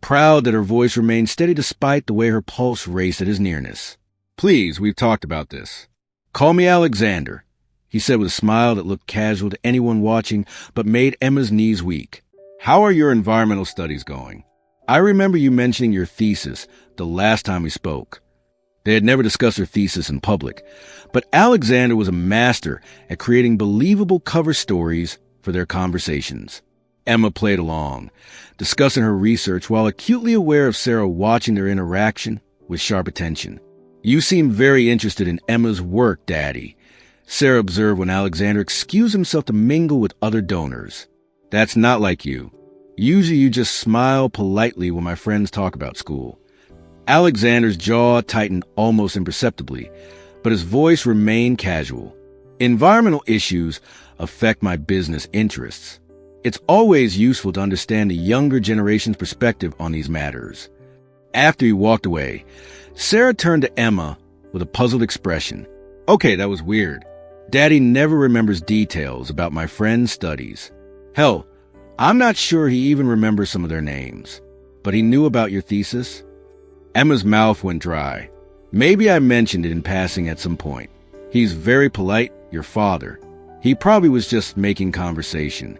proud that her voice remained steady despite the way her pulse raced at his nearness. "Please, we've talked about this. Call me Alexander," he said with a smile that looked casual to anyone watching but made Emma's knees weak. "How are your environmental studies going? I remember you mentioning your thesis the last time we spoke." They had never discussed their thesis in public, but Alexander was a master at creating believable cover stories for their conversations. Emma played along, discussing her research while acutely aware of Sarah watching their interaction with sharp attention. You seem very interested in Emma's work, Daddy, Sarah observed when Alexander excused himself to mingle with other donors. That's not like you. Usually you just smile politely when my friends talk about school. Alexander's jaw tightened almost imperceptibly, but his voice remained casual. Environmental issues affect my business interests. It's always useful to understand the younger generation's perspective on these matters. After he walked away, Sarah turned to Emma with a puzzled expression. Okay, that was weird. Daddy never remembers details about my friend's studies. Hell, I'm not sure he even remembers some of their names. But he knew about your thesis? Emma's mouth went dry. Maybe I mentioned it in passing at some point. He's very polite, your father. He probably was just making conversation.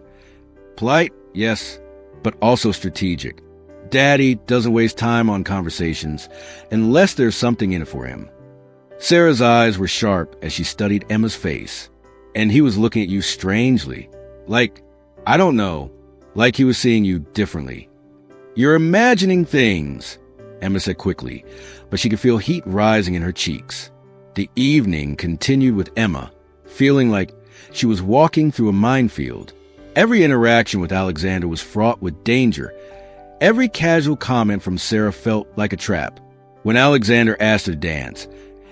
Polite, yes, but also strategic. Daddy doesn't waste time on conversations unless there's something in it for him. Sarah's eyes were sharp as she studied Emma's face, and he was looking at you strangely. Like, I don't know, like he was seeing you differently. You're imagining things, Emma said quickly, but she could feel heat rising in her cheeks. The evening continued with Emma, feeling like she was walking through a minefield. Every interaction with Alexander was fraught with danger. Every casual comment from Sarah felt like a trap. When Alexander asked her to dance,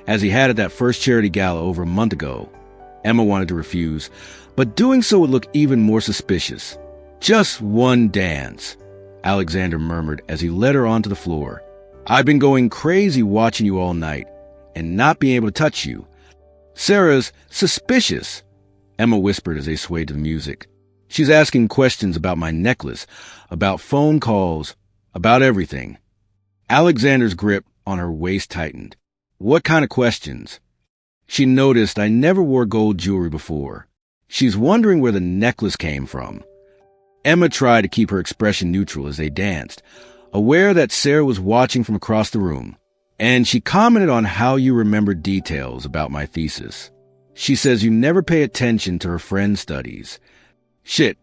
as he had at that first charity gala over a month ago, Emma wanted to refuse, but doing so would look even more suspicious. Just one dance, Alexander murmured as he led her onto the floor. I've been going crazy watching you all night and not being able to touch you. Sarah's suspicious, Emma whispered as they swayed to the music. She's asking questions about my necklace, about phone calls, about everything. Alexander's grip on her waist tightened. What kind of questions? She noticed I never wore gold jewelry before. She's wondering where the necklace came from. Emma tried to keep her expression neutral as they danced, aware that Sarah was watching from across the room, and she commented on how you remembered details about my thesis. She says you never pay attention to her friend's studies. Shit,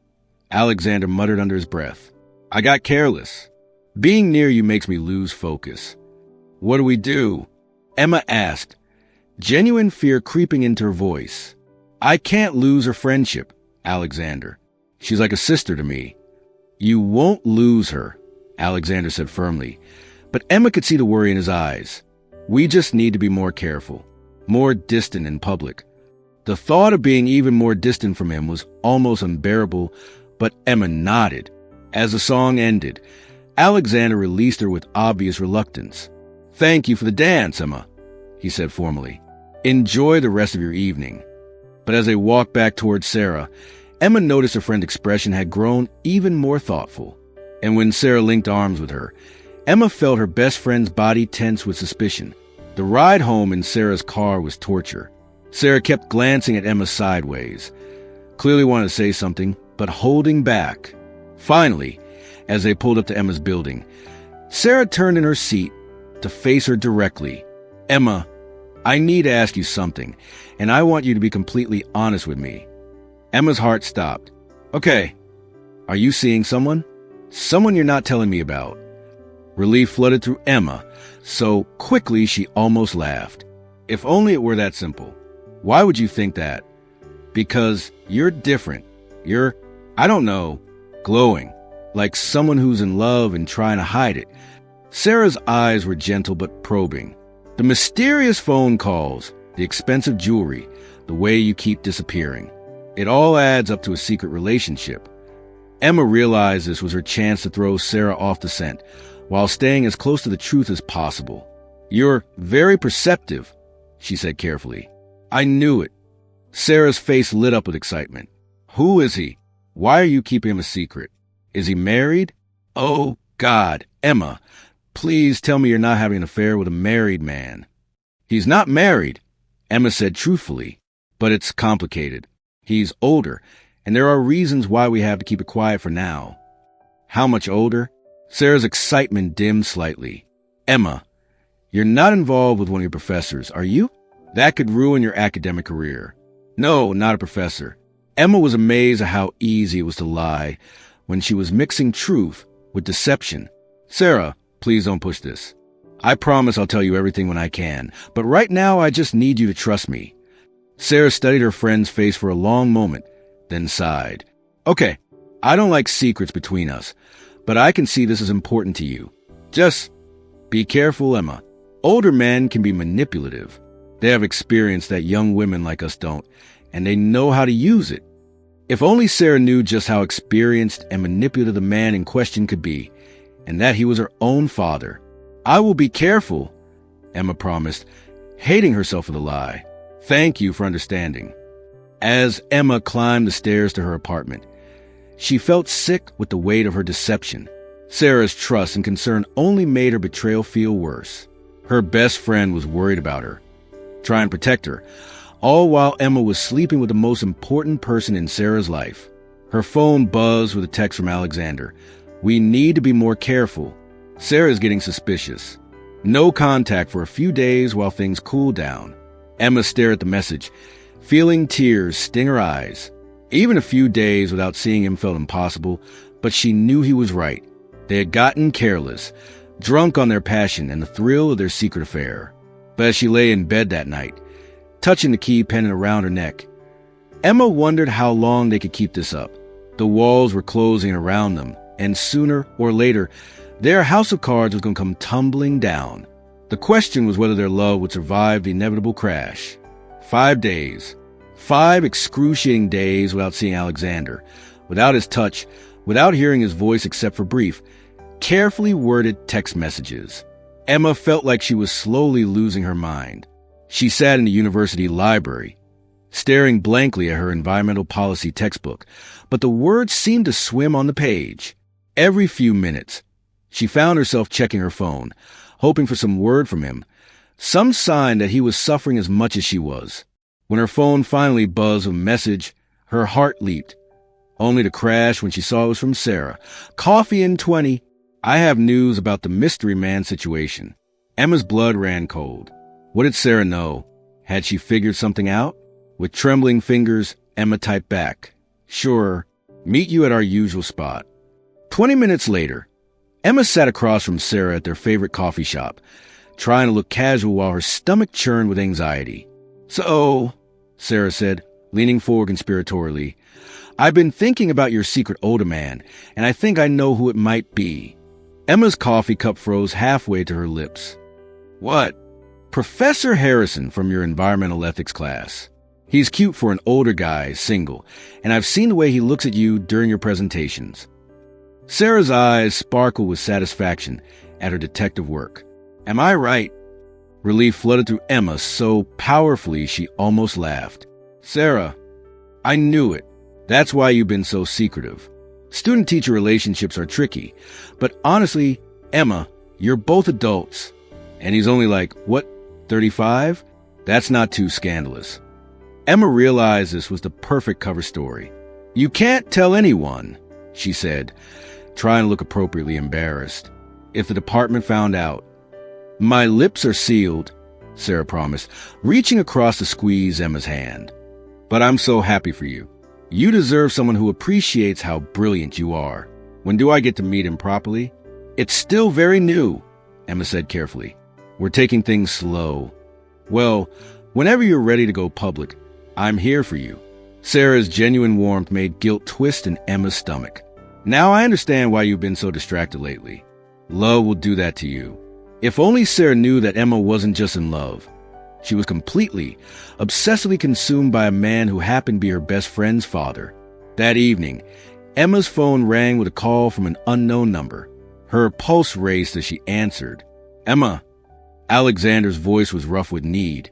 Alexander muttered under his breath. I got careless. Being near you makes me lose focus. What do we do? Emma asked, genuine fear creeping into her voice. I can't lose her friendship, Alexander. She's like a sister to me. You won't lose her, Alexander said firmly, but Emma could see the worry in his eyes. We just need to be more careful, more distant in public. The thought of being even more distant from him was almost unbearable, but Emma nodded. As the song ended, Alexander released her with obvious reluctance. Thank you for the dance, Emma, he said formally. Enjoy the rest of your evening. But as they walked back towards Sarah, Emma noticed her friend's expression had grown even more thoughtful. And when Sarah linked arms with her, Emma felt her best friend's body tense with suspicion. The ride home in Sarah's car was torture. Sarah kept glancing at Emma sideways, clearly wanted to say something, but holding back. Finally, as they pulled up to Emma's building, Sarah turned in her seat to face her directly. Emma, I need to ask you something, and I want you to be completely honest with me. Emma's heart stopped. Okay, are you seeing someone? Someone you're not telling me about. Relief flooded through Emma, so quickly she almost laughed. If only it were that simple. Why would you think that? Because you're different. You're, I don't know, glowing, like someone who's in love and trying to hide it. Sarah's eyes were gentle but probing. The mysterious phone calls, the expensive jewelry, the way you keep disappearing. It all adds up to a secret relationship. Emma realized this was her chance to throw Sarah off the scent, while staying as close to the truth as possible. You're very perceptive, she said carefully. I knew it. Sarah's face lit up with excitement. Who is he? Why are you keeping him a secret? Is he married? Oh, God, Emma, please tell me you're not having an affair with a married man. He's not married, Emma said truthfully, but it's complicated. He's older, and there are reasons why we have to keep it quiet for now. How much older? Sarah's excitement dimmed slightly. Emma, you're not involved with one of your professors, are you? That could ruin your academic career. No, not a professor. Emma was amazed at how easy it was to lie, when she was mixing truth with deception. "Sarah, please don't push this. I promise I'll tell you everything when I can, but right now I just need you to trust me." Sarah studied her friend's face for a long moment, then sighed. "Okay, I don't like secrets between us, but I can see this is important to you. Just be careful, Emma. Older men can be manipulative. They have experience that young women like us don't, and they know how to use it." If only Sarah knew just how experienced and manipulative the man in question could be, and that he was her own father. "I will be careful," Emma promised, hating herself for the lie. "Thank you for understanding." As Emma climbed the stairs to her apartment, she felt sick with the weight of her deception. Sarah's trust and concern only made her betrayal feel worse. Her best friend was worried about her, trying to protect her, all while Emma was sleeping with the most important person in Sarah's life. Her phone buzzed with a text from Alexander. "We need to be more careful. Sarah's getting suspicious. No contact for a few days while things cool down." Emma stared at the message, feeling tears sting her eyes. Even a few days without seeing him felt impossible, but she knew he was right. They had gotten careless, drunk on their passion and the thrill of their secret affair. But as she lay in bed that night, touching the key pendant around her neck, Emma wondered how long they could keep this up. The walls were closing around them, and sooner or later, their house of cards was going to come tumbling down. The question was whether their love would survive the inevitable crash. 5 days. 5 excruciating days without seeing Alexander, without his touch, without hearing his voice except for brief, carefully worded text messages. Emma felt like she was slowly losing her mind. She sat in the university library, staring blankly at her environmental policy textbook, but the words seemed to swim on the page. Every few minutes, she found herself checking her phone, hoping for some word from him, some sign that he was suffering as much as she was. When her phone finally buzzed with a message, her heart leaped, only to crash when she saw it was from Sarah. "Coffee in 20. I have news about the mystery man situation." Emma's blood ran cold. What did Sarah know? Had she figured something out? With trembling fingers, Emma typed back, "Sure, meet you at our usual spot." 20 minutes later, Emma sat across from Sarah at their favorite coffee shop, trying to look casual while her stomach churned with anxiety. "So," Sarah said, leaning forward conspiratorially, "I've been thinking about your secret older man, and I think I know who it might be." Emma's coffee cup froze halfway to her lips. "What?" "Professor Harrison from your environmental ethics class. He's cute for an older guy, single, and I've seen the way he looks at you during your presentations." Sarah's eyes sparkled with satisfaction at her detective work. "Am I right?" Relief flooded through Emma so powerfully she almost laughed. "Sarah, I knew it. That's why you've been so secretive. Student-teacher relationships are tricky, but honestly, Emma, you're both adults. And he's only like, 35? That's not too scandalous." Emma realized this was the perfect cover story. "You can't tell anyone," she said, trying to look appropriately embarrassed. "If the department found out." "My lips are sealed," Sarah promised, reaching across to squeeze Emma's hand. "But I'm so happy for you. You deserve someone who appreciates how brilliant you are. When do I get to meet him properly?" "It's still very new," Emma said carefully. "We're taking things slow. Well, whenever you're ready to go public, I'm here for you." Sarah's genuine warmth made guilt twist in Emma's stomach. "Now I understand why you've been so distracted lately. Love will do that to you." If only Sarah knew that Emma wasn't just in love. She was completely, obsessively consumed by a man who happened to be her best friend's father. That evening, Emma's phone rang with a call from an unknown number. Her pulse raced as she answered. "Emma." Alexander's voice was rough with need,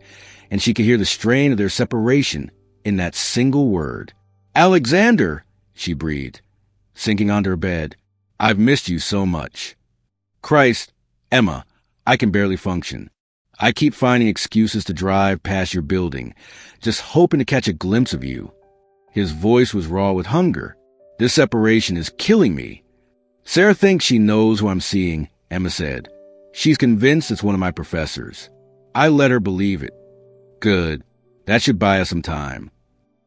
and she could hear the strain of their separation in that single word. "Alexander," she breathed, sinking onto her bed. "I've missed you so much." "Christ, Emma, I can barely function. I keep finding excuses to drive past your building, just hoping to catch a glimpse of you." His voice was raw with hunger. "This separation is killing me." "Sarah thinks she knows who I'm seeing," Emma said. "She's convinced it's one of my professors. I let her believe it." "Good. That should buy us some time."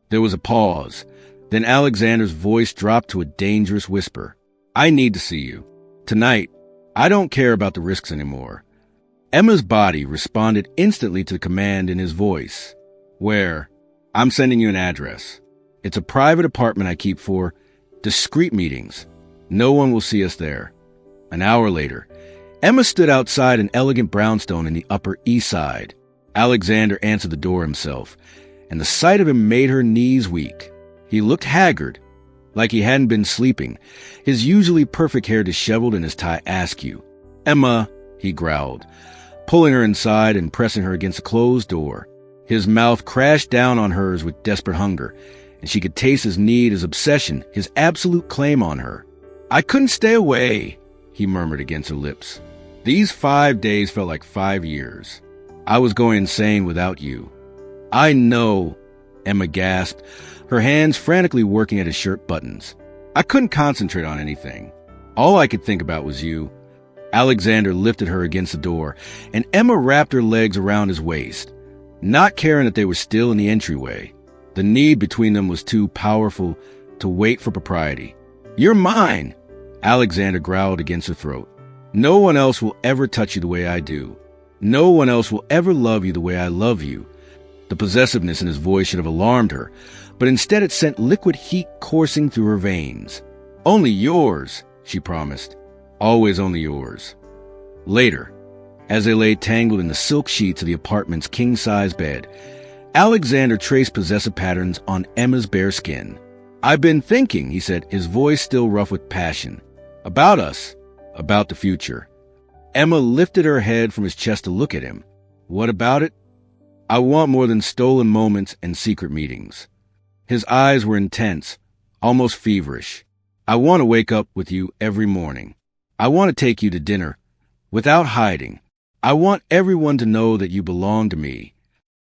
There was a pause. Then Alexander's voice dropped to a dangerous whisper. I need to see you. Tonight. I don't care about the risks anymore. Emma's body responded instantly to the command in his voice. Where? I'm sending you an address. It's a private apartment I keep for discreet meetings. No one will see us there. An hour later, Emma stood outside an elegant brownstone in the Upper East Side. Alexander answered the door himself, and the sight of him made her knees weak. He looked haggard, like he hadn't been sleeping, his usually perfect hair disheveled and his tie askew. Emma, he growled, pulling her inside and pressing her against a closed door. His mouth crashed down on hers with desperate hunger, and she could taste his need, his obsession, his absolute claim on her. I couldn't stay away, he murmured against her lips. These 5 days felt like 5 years. I was going insane without you. I know, Emma gasped, her hands frantically working at his shirt buttons. I couldn't concentrate on anything. All I could think about was you. Alexander lifted her against the door, and Emma wrapped her legs around his waist, not caring that they were still in the entryway. The need between them was too powerful to wait for propriety. You're mine, Alexander growled against her throat. No one else will ever touch you the way I do. No one else will ever love you the way I love you. The possessiveness in his voice should have alarmed her, but instead it sent liquid heat coursing through her veins. Only yours, she promised. Always only yours. Later, as they lay tangled in the silk sheets of the apartment's king-size bed, Alexander traced possessive patterns on Emma's bare skin. I've been thinking, he said, his voice still rough with passion. About us. About the future. Emma lifted her head from his chest to look at him. What about it? I want more than stolen moments and secret meetings. His eyes were intense, almost feverish. I want to wake up with you every morning. I want to take you to dinner, without hiding. I want everyone to know that you belong to me.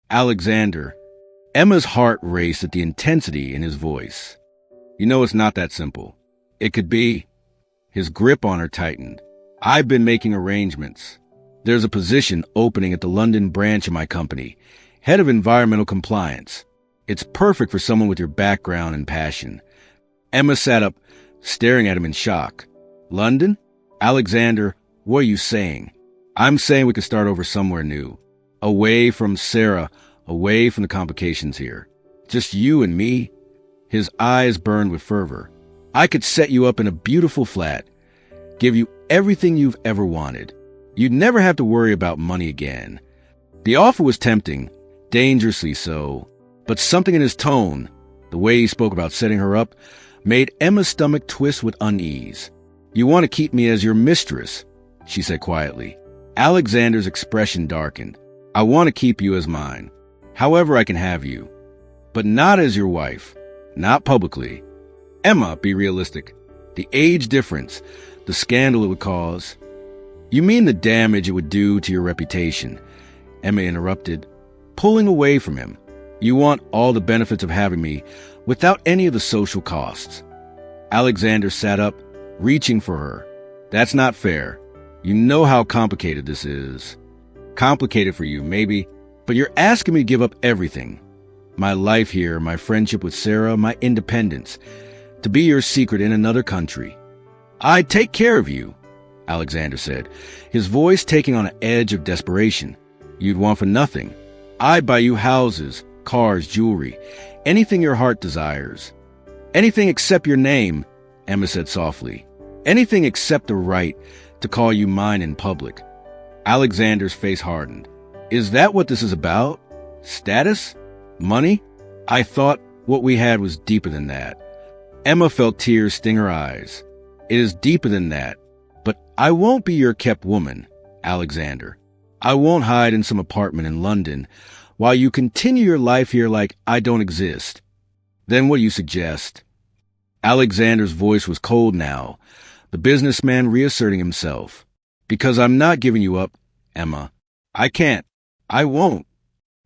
Alexander. Emma's heart raced at the intensity in his voice. You know it's not that simple. It could be. His grip on her tightened. I've been making arrangements. There's a position opening at the London branch of my company, head of environmental compliance. It's perfect for someone with your background and passion. Emma sat up, staring at him in shock. London? Alexander, what are you saying? I'm saying we could start over somewhere new. Away from Sarah, away from the complications here. Just you and me. His eyes burned with fervor. I could set you up in a beautiful flat, give you everything you've ever wanted. You'd never have to worry about money again. The offer was tempting, dangerously so, but something in his tone, the way he spoke about setting her up, made Emma's stomach twist with unease. You want to keep me as your mistress, she said quietly. Alexander's expression darkened. I want to keep you as mine, however I can have you, but not as your wife, not publicly. Emma, be realistic. The age difference, the scandal it would cause. You mean the damage it would do to your reputation, Emma interrupted, pulling away from him. You want all the benefits of having me without any of the social costs. Alexander sat up, reaching for her. That's not fair. You know how complicated this is. Complicated for you, maybe, but you're asking me to give up everything. My life here, my friendship with Sarah, my independence, to be your secret in another country. I'd take care of you, Alexander said, his voice taking on an edge of desperation. You'd want for nothing. I'd buy you houses, cars, jewelry, anything your heart desires. Anything except your name, Emma said softly. Anything except the right to call you mine in public. Alexander's face hardened. Is that what this is about? Status? Money? I thought what we had was deeper than that. Emma felt tears sting her eyes. It is deeper than that. But I won't be your kept woman, Alexander. I won't hide in some apartment in London while you continue your life here like I don't exist. Then what do you suggest? Alexander's voice was cold now, the businessman reasserting himself. Because I'm not giving you up, Emma. I can't. I won't.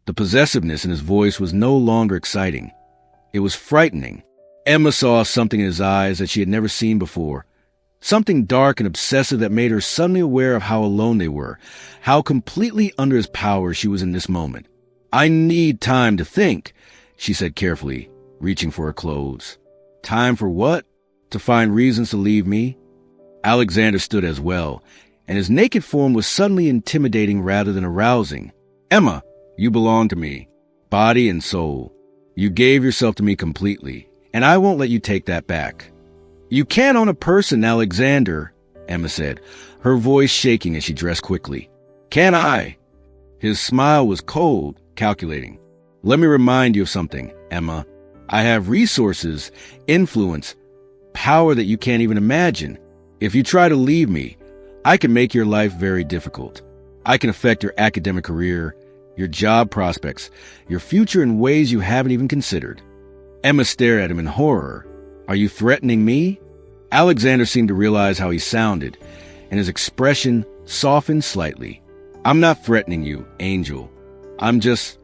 The possessiveness in his voice was no longer exciting. It was frightening. Emma saw something in his eyes that she had never seen before. Something dark and obsessive that made her suddenly aware of how alone they were, how completely under his power she was in this moment. I need time to think, she said carefully, reaching for her clothes. Time for what? To find reasons to leave me? Alexander stood as well, and his naked form was suddenly intimidating rather than arousing. Emma, you belong to me, body and soul. You gave yourself to me completely, and I won't let you take that back. You can't own a person, Alexander, Emma said, her voice shaking as she dressed quickly. Can I? His smile was cold, calculating. Let me remind you of something, Emma. I have resources, influence, power that you can't even imagine. If you try to leave me, I can make your life very difficult. I can affect your academic career, your job prospects, your future in ways you haven't even considered. Emma stared at him in horror. Are you threatening me? Alexander seemed to realize how he sounded, and his expression softened slightly. I'm not threatening you, Angel. I'm just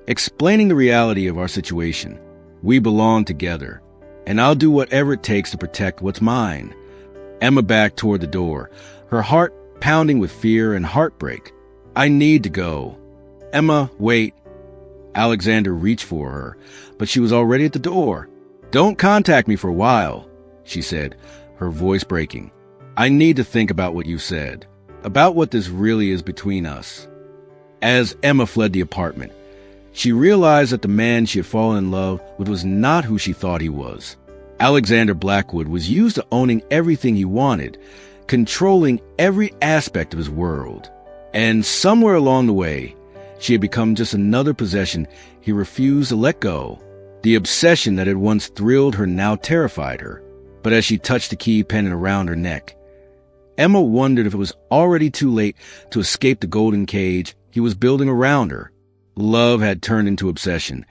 explaining the reality of our situation. We belong together, and I'll do whatever it takes to protect what's mine. Emma backed toward the door, her heart pounding with fear and heartbreak. I need to go. Emma, wait. Alexander reached for her, but she was already at the door. Don't contact me for a while, she said, her voice breaking. I need to think about what you said, about what this really is between us. As Emma fled the apartment, she realized that the man she had fallen in love with was not who she thought he was. Alexander Blackwood was used to owning everything he wanted, controlling every aspect of his world. And somewhere along the way, she had become just another possession he refused to let go. The obsession that had once thrilled her now terrified her. But as she touched the key pendant around her neck, Emma wondered if it was already too late to escape the golden cage he was building around her. Love had turned into obsession,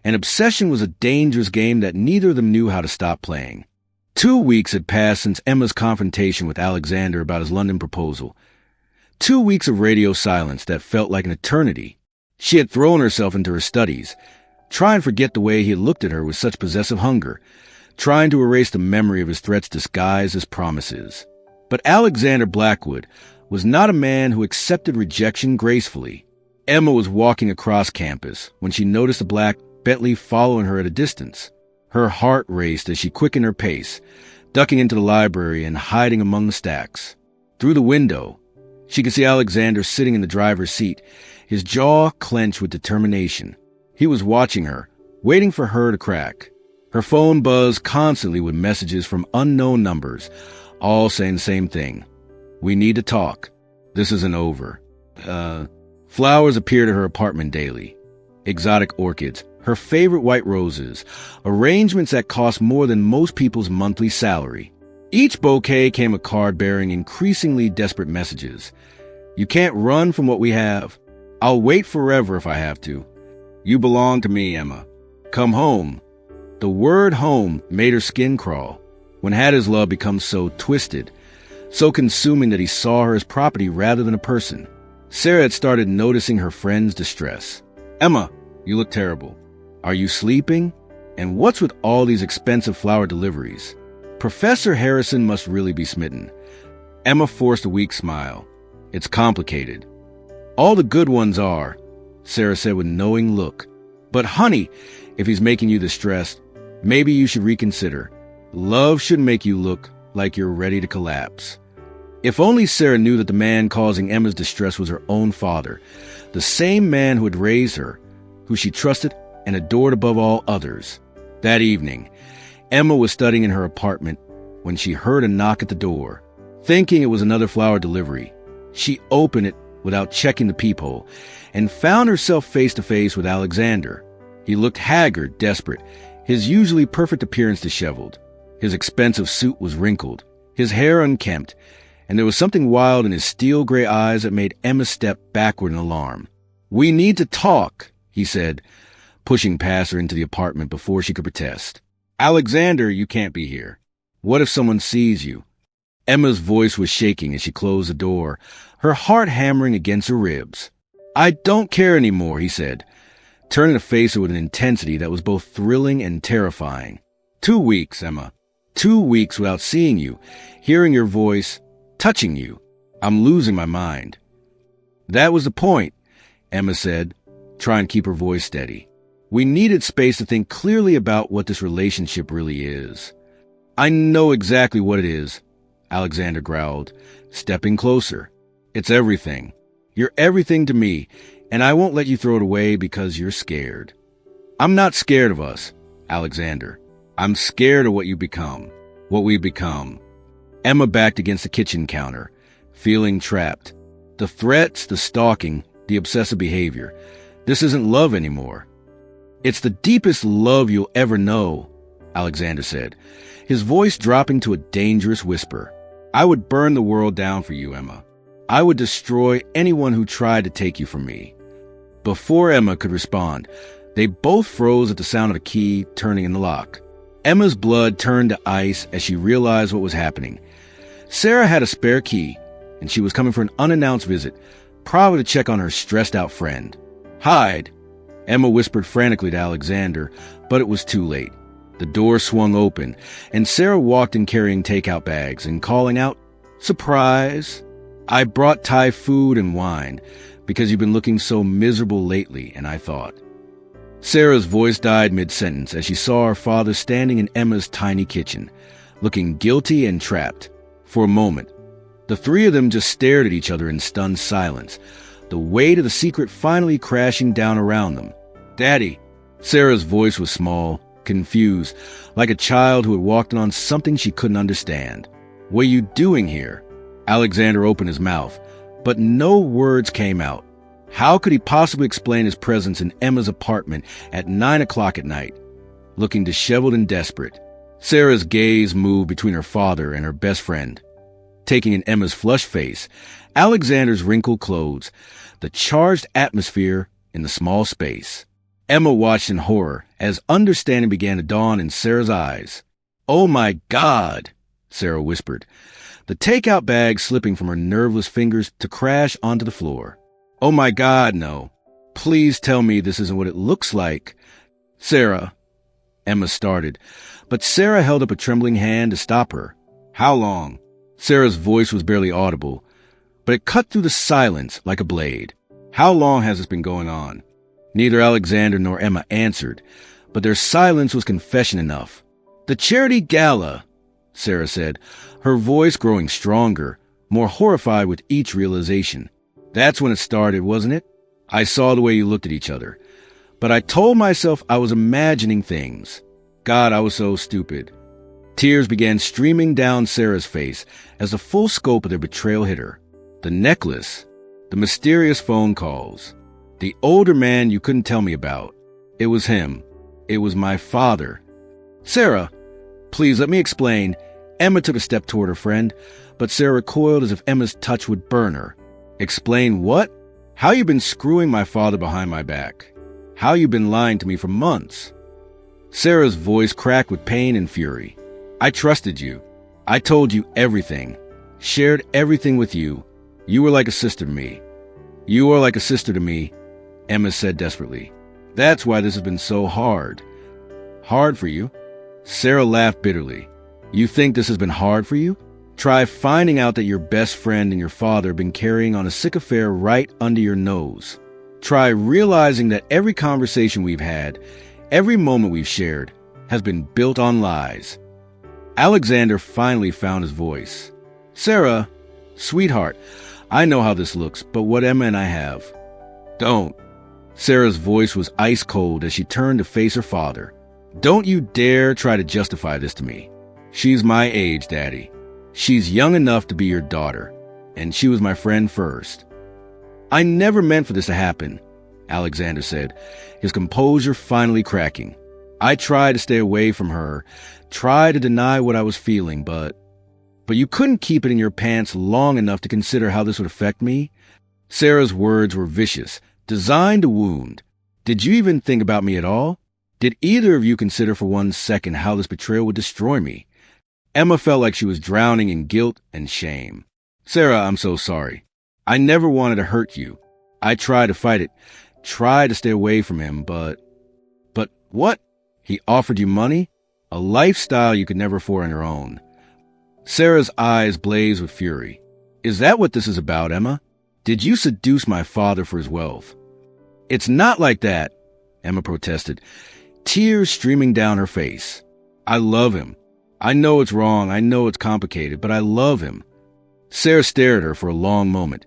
and obsession was a dangerous game that neither of them knew how to stop playing. 2 weeks had passed since Emma's confrontation with Alexander about his London proposal. 2 weeks of radio silence that felt like an eternity. She had thrown herself into her studies, trying to forget the way he had looked at her with such possessive hunger, trying to erase the memory of his threats disguised as promises. But Alexander Blackwood was not a man who accepted rejection gracefully. Emma was walking across campus when she noticed a black Bentley following her at a distance. Her heart raced as she quickened her pace, ducking into the library and hiding among the stacks. Through the window, she could see Alexander sitting in the driver's seat, his jaw clenched with determination. He was watching her, waiting for her to crack. Her phone buzzed constantly with messages from unknown numbers, all saying the same thing. We need to talk. This isn't over. Flowers appeared at her apartment daily. Exotic orchids, her favorite white roses, arrangements that cost more than most people's monthly salary. Each bouquet came a card bearing increasingly desperate messages. You can't run from what we have. I'll wait forever if I have to. You belong to me, Emma. Come home. The word home made her skin crawl. When had his love become so twisted, so consuming that he saw her as property rather than a person? Sarah had started noticing her friend's distress. Emma, you look terrible. Are you sleeping? And what's with all these expensive flower deliveries? Professor Harrison must really be smitten. Emma forced a weak smile. It's complicated. All the good ones are, Sarah said with a knowing look. But honey, if he's making you distressed, maybe you should reconsider. Love shouldn't make you look like you're ready to collapse. If only Sarah knew that the man causing Emma's distress was her own father, the same man who had raised her, who she trusted and adored above all others. That evening, Emma was studying in her apartment when she heard a knock at the door. Thinking it was another flower delivery, she opened it without checking the peephole and found herself face to face with Alexander. He looked haggard, desperate, his usually perfect appearance disheveled. His expensive suit was wrinkled, his hair unkempt, and there was something wild in his steel-gray eyes that made Emma step backward in alarm. We need to talk, he said, pushing past her into the apartment before she could protest. Alexander, you can't be here. What if someone sees you? Emma's voice was shaking as she closed the door, her heart hammering against her ribs. I don't care anymore, he said, turning to face her with an intensity that was both thrilling and terrifying. 2 weeks, Emma. 2 weeks without seeing you, hearing your voice, touching you. I'm losing my mind. That was the point, Emma said, trying to keep her voice steady. We needed space to think clearly about what this relationship really is. I know exactly what it is, Alexander growled, stepping closer. It's everything. You're everything to me, and I won't let you throw it away because you're scared. I'm not scared of us, Alexander. I'm scared of what you become, what we've become. Emma backed against the kitchen counter, feeling trapped. The threats, the stalking, the obsessive behavior. This isn't love anymore. It's the deepest love you'll ever know, Alexander said, his voice dropping to a dangerous whisper. I would burn the world down for you, Emma. I would destroy anyone who tried to take you from me. Before Emma could respond, they both froze at the sound of a key turning in the lock. Emma's blood turned to ice as she realized what was happening. Sarah had a spare key, and she was coming for an unannounced visit, probably to check on her stressed-out friend. Hide, Emma whispered frantically to Alexander, but it was too late. The door swung open, and Sarah walked in carrying takeout bags and calling out, Surprise! I brought Thai food and wine, because you've been looking so miserable lately, and I thought. Sarah's voice died mid-sentence as she saw her father standing in Emma's tiny kitchen, looking guilty and trapped. For a moment, the three of them just stared at each other in stunned silence, the weight of the secret finally crashing down around them. Daddy! Sarah's voice was small, confused, like a child who had walked in on something she couldn't understand. What are you doing here? Alexander opened his mouth, but no words came out. How could he possibly explain his presence in Emma's apartment at 9 o'clock at night? Looking disheveled and desperate, Sarah's gaze moved between her father and her best friend. Taking in Emma's flushed face, Alexander's wrinkled clothes, the charged atmosphere in the small space. Emma watched in horror as understanding began to dawn in Sarah's eyes. Oh my God, Sarah whispered, the takeout bag slipping from her nerveless fingers to crash onto the floor. Oh my God, no. Please tell me this isn't what it looks like. Sarah, Emma started, but Sarah held up a trembling hand to stop her. How long? Sarah's voice was barely audible, but it cut through the silence like a blade. How long has this been going on? Neither Alexander nor Emma answered, but their silence was confession enough. The charity gala, Sarah said, her voice growing stronger, more horrified with each realization. That's when it started, wasn't it? I saw the way you looked at each other, but I told myself I was imagining things. God, I was so stupid. Tears began streaming down Sarah's face as the full scope of their betrayal hit her. The necklace, the mysterious phone calls, the older man you couldn't tell me about. It was him. It was my father. Sarah, please let me explain. Emma took a step toward her friend, but Sarah recoiled as if Emma's touch would burn her. Explain what? How you been screwing my father behind my back. How you been lying to me for months. Sarah's voice cracked with pain and fury. I trusted you. I told you everything. Shared everything with you. You were like a sister to me. You are like a sister to me, Emma said desperately. That's why this has been so hard. Hard for you? Sarah laughed bitterly. You think this has been hard for you? Try finding out that your best friend and your father have been carrying on a sick affair right under your nose. Try realizing that every conversation we've had, every moment we've shared, has been built on lies. Alexander finally found his voice. Sarah, sweetheart, I know how this looks, but what Emma and I have. Don't. Sarah's voice was ice cold as she turned to face her father. Don't you dare try to justify this to me. She's my age, Daddy. She's young enough to be your daughter, and she was my friend first. I never meant for this to happen, Alexander said, his composure finally cracking. I tried to stay away from her, tried to deny what I was feeling, but you couldn't keep it in your pants long enough to consider how this would affect me? Sarah's words were vicious, designed to wound. Did you even think about me at all? Did either of you consider for 1 second how this betrayal would destroy me? Emma felt like she was drowning in guilt and shame. Sarah, I'm so sorry. I never wanted to hurt you. I tried to fight it, tried to stay away from him, but what? He offered you money? A lifestyle you could never afford on your own. Sarah's eyes blazed with fury. Is that what this is about, Emma? Did you seduce my father for his wealth? It's not like that, Emma protested, tears streaming down her face. I love him. I know it's wrong, I know it's complicated, but I love him. Sarah stared at her for a long moment,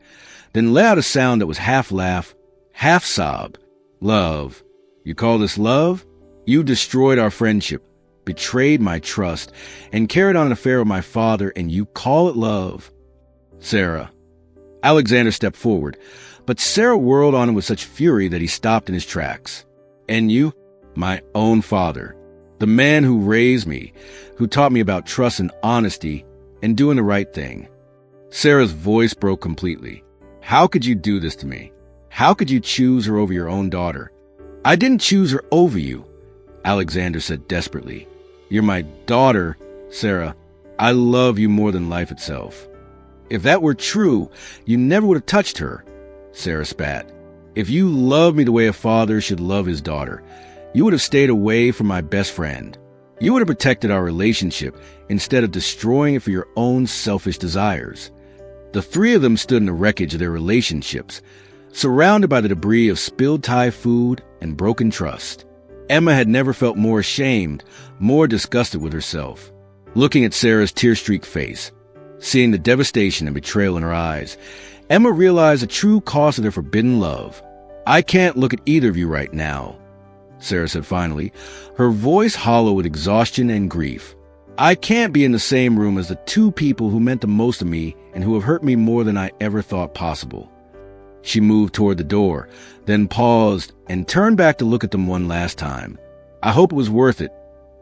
then let out a sound that was half laugh, half sob. Love. You call this love? You destroyed our friendship, betrayed my trust, and carried on an affair with my father, and you call it love? Sarah. Alexander stepped forward, but Sarah whirled on him with such fury that he stopped in his tracks. And you? My own father. The man who raised me, who taught me about trust and honesty and doing the right thing. Sarah's voice broke completely. How could you do this to me? How could you choose her over your own daughter? I didn't choose her over you, Alexander said desperately. You're my daughter, Sarah. I love you more than life itself. If that were true, you never would have touched her, Sarah spat. If you loved me the way a father should love his daughter, you would have stayed away from my best friend. You would have protected our relationship instead of destroying it for your own selfish desires. The three of them stood in the wreckage of their relationships, surrounded by the debris of spilled Thai food and broken trust. Emma had never felt more ashamed, more disgusted with herself. Looking at Sarah's tear-streaked face, seeing the devastation and betrayal in her eyes, Emma realized the true cost of their forbidden love. I can't look at either of you right now, Sarah said finally, her voice hollow with exhaustion and grief. I can't be in the same room as the two people who meant the most to me and who have hurt me more than I ever thought possible. She moved toward the door, then paused and turned back to look at them one last time. I hope it was worth it,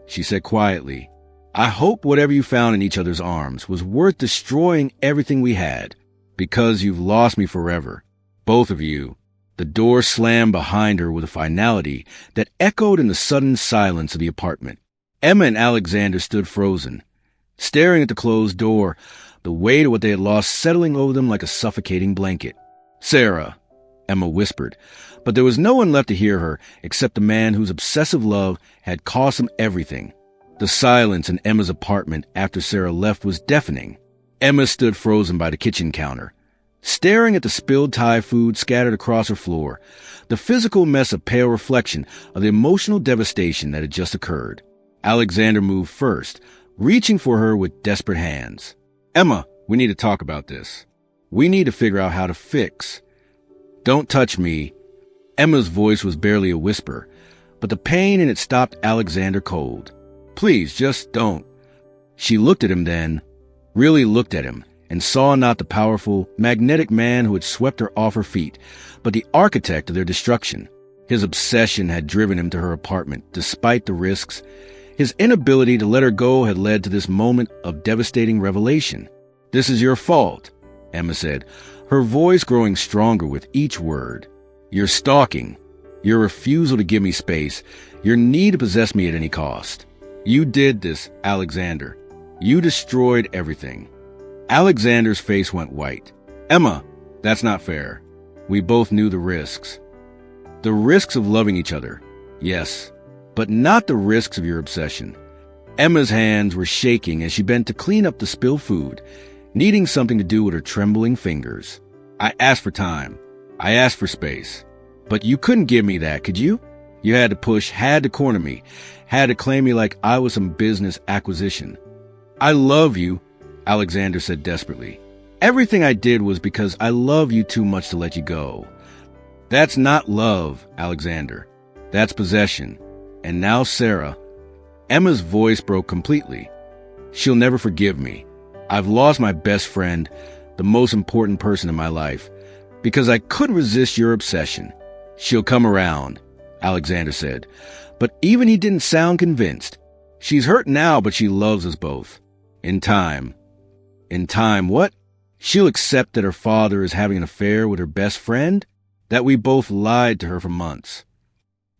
she said quietly. I hope whatever you found in each other's arms was worth destroying everything we had, because you've lost me forever, both of you. The door slammed behind her with a finality that echoed in the sudden silence of the apartment. Emma and Alexander stood frozen, staring at the closed door, the weight of what they had lost settling over them like a suffocating blanket. Sarah, Emma whispered, but there was no one left to hear her except the man whose obsessive love had cost him everything. The silence in Emma's apartment after Sarah left was deafening. Emma stood frozen by the kitchen counter, staring at the spilled Thai food scattered across her floor, the physical mess a pale reflection of the emotional devastation that had just occurred. Alexander moved first, reaching for her with desperate hands. Emma, we need to talk about this. We need to figure out how to fix. Don't touch me. Emma's voice was barely a whisper, but the pain in it stopped Alexander cold. Please, just don't. She looked at him then, really looked at him, and saw not the powerful, magnetic man who had swept her off her feet, but the architect of their destruction. His obsession had driven him to her apartment, despite the risks. His inability to let her go had led to this moment of devastating revelation. This is your fault, Emma said, her voice growing stronger with each word. Your stalking, your refusal to give me space, your need to possess me at any cost. You did this, Alexander. You destroyed everything. Alexander's face went white. Emma, that's not fair. We both knew the risks. The risks of loving each other, yes, but not the risks of your obsession. Emma's hands were shaking as she bent to clean up the spilled food, needing something to do with her trembling fingers. I asked for time. I asked for space. But you couldn't give me that, could you? You had to push, had to corner me, had to claim me like I was some business acquisition. I love you, Alexander said desperately. Everything I did was because I love you too much to let you go. That's not love, Alexander. That's possession. And now Sarah. Emma's voice broke completely. She'll never forgive me. I've lost my best friend, the most important person in my life, because I couldn't resist your obsession. She'll come around, Alexander said. But even he didn't sound convinced. She's hurt now, but she loves us both. In time. In time, what? She'll accept that her father is having an affair with her best friend? That we both lied to her for months.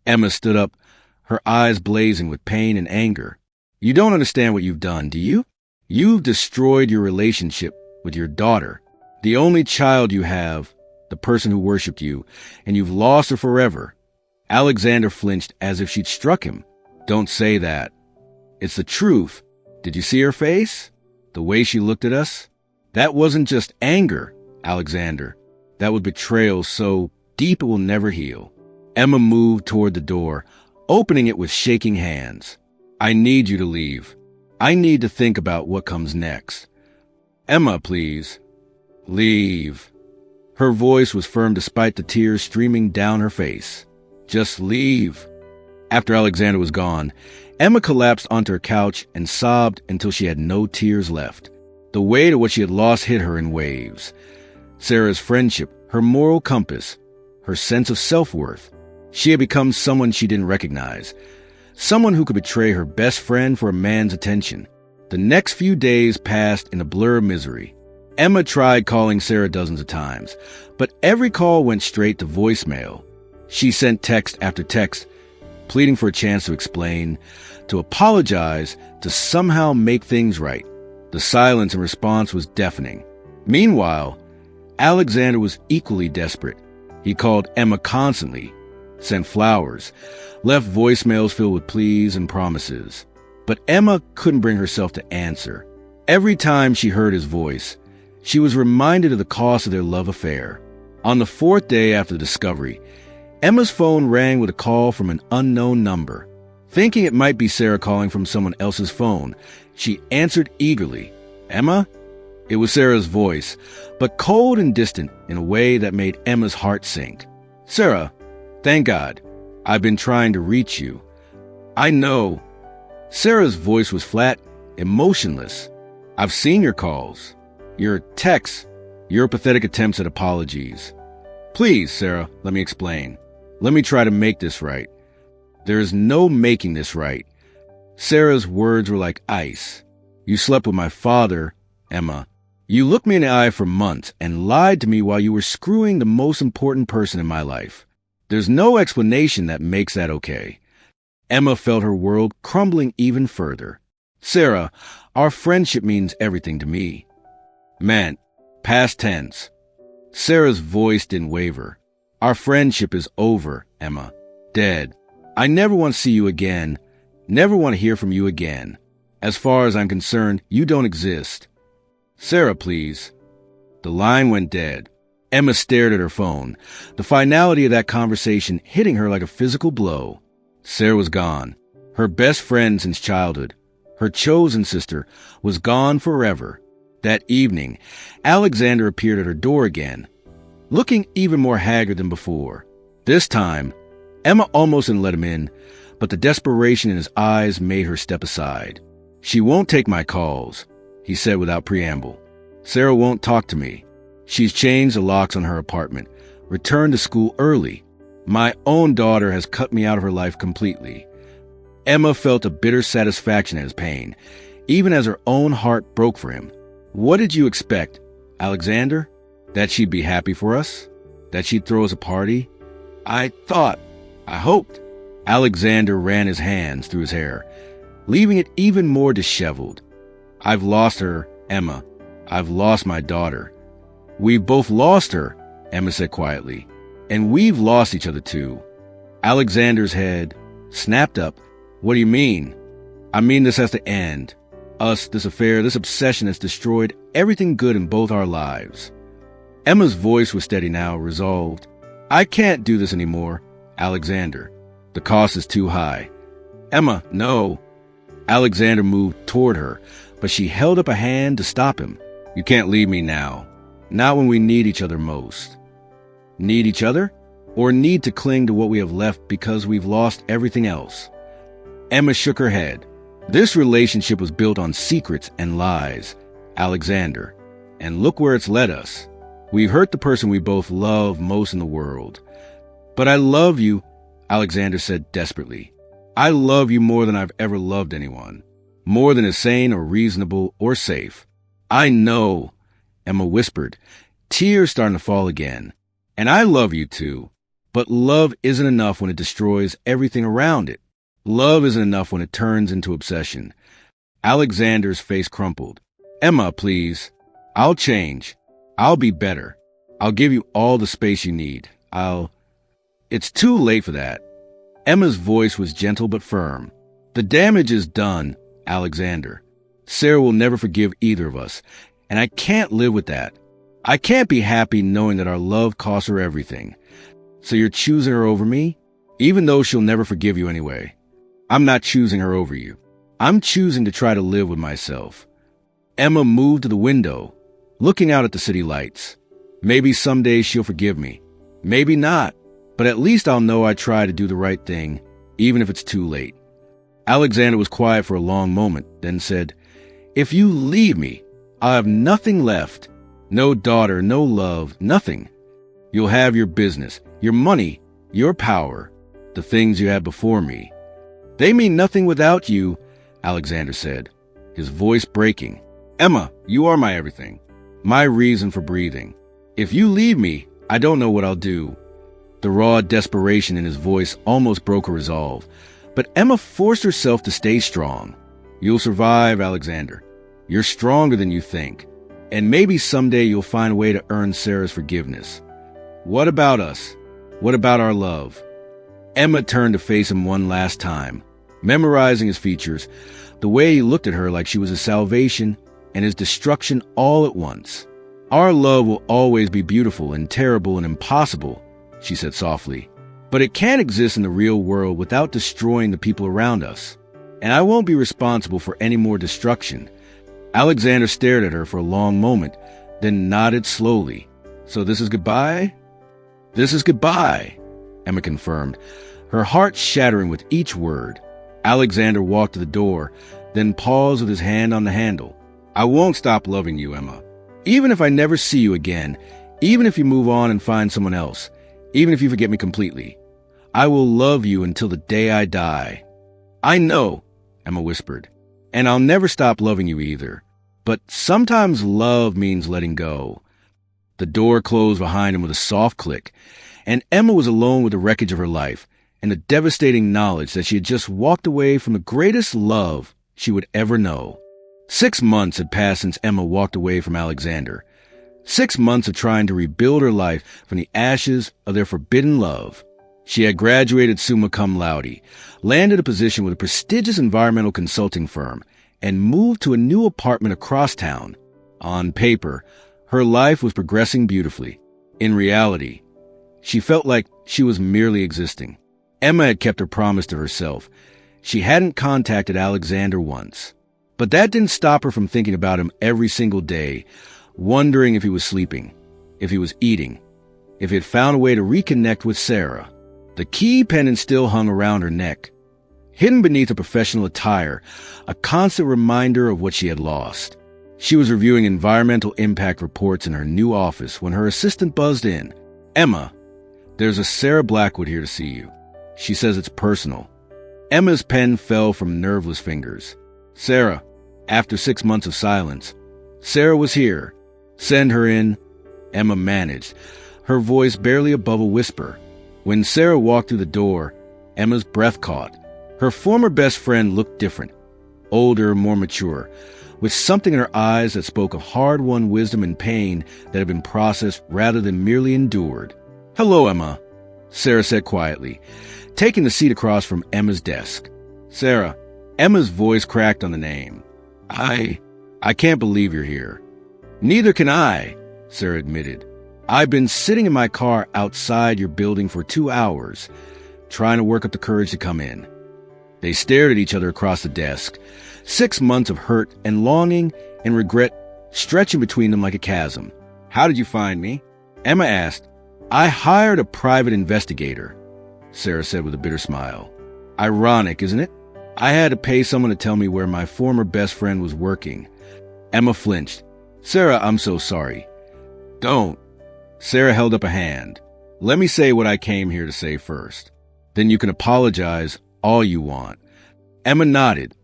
Emma stood up, her eyes blazing with pain and anger. You don't understand what you've done, do you? You've destroyed your relationship with your daughter, the only child you have, the person who worshipped you, and you've lost her forever. Alexander flinched as if she'd struck him. Don't say that. It's the truth. Did you see her face? The way she looked at us? That wasn't just anger, Alexander. That was betrayal so deep it will never heal. Emma moved toward the door, opening it with shaking hands. I need you to leave. I need to think about what comes next. Emma, please. Leave. Her voice was firm despite the tears streaming down her face. Just leave. After Alexander was gone, Emma collapsed onto her couch and sobbed until she had no tears left. The weight of what she had lost hit her in waves. Sarah's friendship, her moral compass, her sense of self-worth. She had become someone she didn't recognize. Someone who could betray her best friend for a man's attention. The next few days passed in a blur of misery. Emma tried calling Sarah dozens of times, but every call went straight to voicemail. She sent text after text, pleading for a chance to explain, to apologize, to somehow make things right. The silence in response was deafening. Meanwhile, Alexander was equally desperate. He called Emma constantly, sent flowers, left voicemails filled with pleas and promises. But Emma couldn't bring herself to answer. Every time she heard his voice, she was reminded of the cost of their love affair. On the fourth day after the discovery, Emma's phone rang with a call from an unknown number. Thinking it might be Sarah calling from someone else's phone, she answered eagerly. Emma? It was Sarah's voice, but cold and distant in a way that made Emma's heart sink. Sarah, thank God. I've been trying to reach you. I know. Sarah's voice was flat, emotionless. I've seen your calls, your texts, your pathetic attempts at apologies. Please, Sarah, let me explain. Let me try to make this right. There is no making this right. Sarah's words were like ice. You slept with my father, Emma. You looked me in the eye for months and lied to me while you were screwing the most important person in my life. There's no explanation that makes that okay. Emma felt her world crumbling even further. Sarah, our friendship means everything to me. Meant, past tense. Sarah's voice didn't waver. Our friendship is over, Emma. Dead. I never want to see you again. Never want to hear from you again. As far as I'm concerned, you don't exist. Sarah, please. The line went dead. Emma stared at her phone, the finality of that conversation hitting her like a physical blow. Sarah was gone. Her best friend since childhood, her chosen sister, was gone forever. That evening, Alexander appeared at her door again, looking even more haggard than before. This time, Emma almost didn't let him in, but the desperation in his eyes made her step aside. She won't take my calls, he said without preamble. Sarah won't talk to me. She's changed the locks on her apartment, returned to school early. My own daughter has cut me out of her life completely. Emma felt a bitter satisfaction at his pain, even as her own heart broke for him. What did you expect, Alexander? That she'd be happy for us? That she'd throw us a party? I hoped. Alexander ran his hands through his hair, leaving it even more disheveled. I've lost her, Emma. I've lost my daughter. We've both lost her, Emma said quietly. And we've lost each other too. Alexander's head snapped up. What do you mean? I mean this has to end. Us, this affair, this obsession has destroyed everything good in both our lives. Emma's voice was steady now, resolved. I can't do this anymore, Alexander. The cost is too high. Emma, no. Alexander moved toward her, but she held up a hand to stop him. You can't leave me now. Not when we need each other most. Need each other? Or need to cling to what we have left because we've lost everything else? Emma shook her head. This relationship was built on secrets and lies, Alexander. And look where it's led us. We've hurt the person we both love most in the world. But I love you, Alexander said desperately. I love you more than I've ever loved anyone. More than is sane or reasonable or safe. I know, Emma whispered, tears starting to fall again. And I love you too. But love isn't enough when it destroys everything around it. Love isn't enough when it turns into obsession. Alexander's face crumpled. Emma, please. I'll change. I'll be better. I'll give you all the space you need. It's too late for that. Emma's voice was gentle but firm. The damage is done, Alexander. Sarah will never forgive either of us, and I can't live with that. I can't be happy knowing that our love cost her everything. So you're choosing her over me? even though she'll never forgive you anyway. I'm not choosing her over you. I'm choosing to try to live with myself. Emma moved to the window, looking out at the city lights. Maybe someday she'll forgive me. Maybe not, but at least I'll know I tried to do the right thing, even if it's too late. Alexander was quiet for a long moment, then said, "If you leave me, I'll have nothing left. No daughter, no love, nothing. You'll have your business, your money, your power, the things you had before me. They mean nothing without you," Alexander said, his voice breaking. "Emma, you are my everything, my reason for breathing. If you leave me, I don't know what I'll do." The raw desperation in his voice almost broke her resolve, but Emma forced herself to stay strong. "You'll survive, Alexander. You're stronger than you think, and maybe someday you'll find a way to earn Sarah's forgiveness. What about us? What about our love?" Emma turned to face him one last time, memorizing his features, the way he looked at her like she was his salvation and his destruction all at once. "Our love will always be beautiful and terrible and impossible," she said softly. "But it can't exist in the real world without destroying the people around us. And I won't be responsible for any more destruction." Alexander stared at her for a long moment, then nodded slowly. "So this is goodbye?" "This is goodbye," Emma confirmed, her heart shattering with each word. Alexander walked to the door, then paused with his hand on the handle. "I won't stop loving you, Emma. Even if I never see you again, even if you move on and find someone else, even if you forget me completely, I will love you until the day I die." "I know," Emma whispered, "and I'll never stop loving you either. But sometimes love means letting go." The door closed behind him with a soft click, and Emma was alone with the wreckage of her life and the devastating knowledge that she had just walked away from the greatest love she would ever know. 6 months had passed since Emma walked away from Alexander. 6 months of trying to rebuild her life from the ashes of their forbidden love. She had graduated summa cum laude, landed a position with a prestigious environmental consulting firm, and moved to a new apartment across town. On paper, her life was progressing beautifully. In reality, she felt like she was merely existing. Emma had kept her promise to herself. She hadn't contacted Alexander once. But that didn't stop her from thinking about him every single day, wondering if he was sleeping, if he was eating, if he had found a way to reconnect with Sarah. The key pendant still hung around her neck, hidden beneath her professional attire, a constant reminder of what she had lost. She was reviewing environmental impact reports in her new office when her assistant buzzed in. "Emma, there's a Sarah Blackwood here to see you. She says it's personal." Emma's pen fell from nerveless fingers. "Sarah," after 6 months of silence. "Sarah was here. Send her in," Emma managed, her voice barely above a whisper. When Sarah walked through the door, Emma's breath caught. Her former best friend looked different, older, more mature, with something in her eyes that spoke of hard-won wisdom and pain that had been processed rather than merely endured. "Hello, Emma," Sarah said quietly, taking the seat across from Emma's desk. "Sarah," Emma's voice cracked on the name. I can't believe you're here." "Neither can I," Sarah admitted. "I've been sitting in my car outside your building for 2 hours, trying to work up the courage to come in." They stared at each other across the desk, 6 months of hurt and longing and regret stretching between them like a chasm. "How did you find me?" Emma asked. "I hired a private investigator," Sarah said with a bitter smile. "Ironic, isn't it? I had to pay someone to tell me where my former best friend was working." Emma flinched. "Sarah, I'm so sorry." "Don't." Sarah held up a hand. "Let me say what I came here to say first. Then you can apologize all you want." Emma nodded,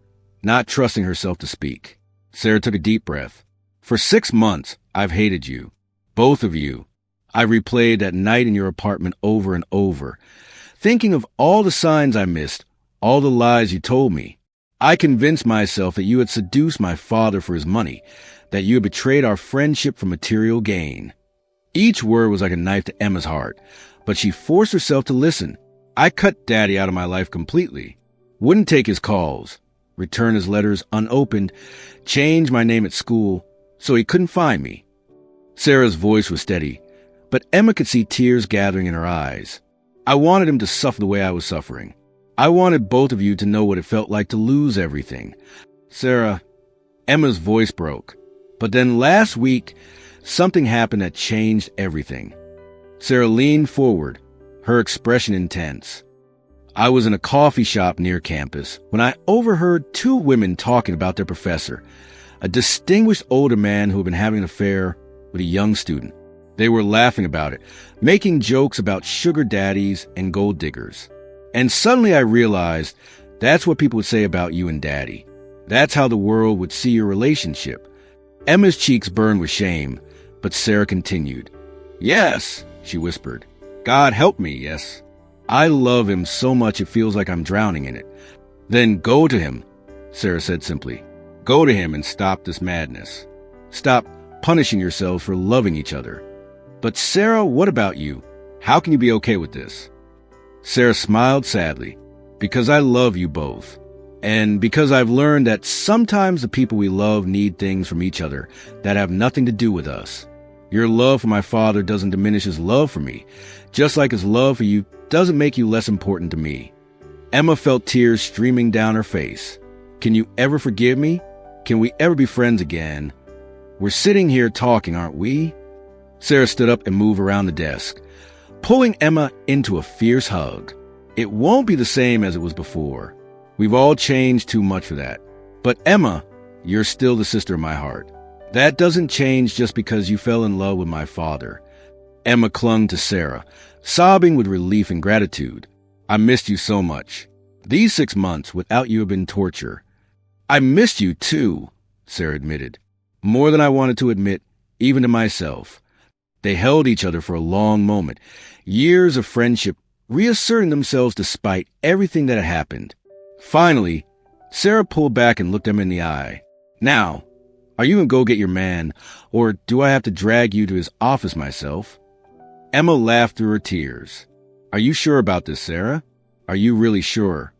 not trusting herself to speak. Sarah took a deep breath. "For 6 months, I've hated you. Both of you. I replayed that night in your apartment over and over, thinking of all the signs I missed, all the lies you told me. I convinced myself that you had seduced my father for his money, that you had betrayed our friendship for material gain." Each word was like a knife to Emma's heart, but she forced herself to listen. "I cut Daddy out of my life completely. Wouldn't take his calls, return his letters unopened, change my name at school so he couldn't find me." Sarah's voice was steady, but Emma could see tears gathering in her eyes. I wanted him to suffer the way I was suffering. I wanted both of you to know what it felt like to lose everything. Sarah, Emma's voice broke. But then last week, something happened that changed everything. Sarah leaned forward, her expression intense. I was in a coffee shop near campus when I overheard two women talking about their professor, a distinguished older man who had been having an affair with a young student. They were laughing about it, making jokes about sugar daddies and gold diggers. And suddenly I realized that's what people would say about you and Daddy. That's how the world would see your relationship. Emma's cheeks burned with shame, but Sarah continued. Yes, she whispered. God help me, yes. I love him so much it feels like I'm drowning in it. Then go to him, Sarah said simply. Go to him and stop this madness. Stop punishing yourselves for loving each other. But Sarah, what about you? How can you be okay with this? Sarah smiled sadly. Because I love you both. And because I've learned that sometimes the people we love need things from each other that have nothing to do with us. Your love for my father doesn't diminish his love for me, just like his love for you doesn't make you less important to me. Emma felt tears streaming down her face. Can you ever forgive me? Can we ever be friends again? We're sitting here talking, aren't we? Sarah stood up and moved around the desk, pulling Emma into a fierce hug. It won't be the same as it was before. We've all changed too much for that. But Emma, you're still the sister of my heart. That doesn't change just because you fell in love with my father. Emma clung to Sarah, sobbing with relief and gratitude. I missed you so much. These 6 months without you have been torture. I missed you too, Sarah admitted. More than I wanted to admit, even to myself. They held each other for a long moment, years of friendship reasserting themselves despite everything that had happened. Finally, Sarah pulled back and looked Emma in the eye. Now, are you going to go get your man, or do I have to drag you to his office myself? Emma laughed through her tears. Are you sure about this, Sarah? Are you really sure?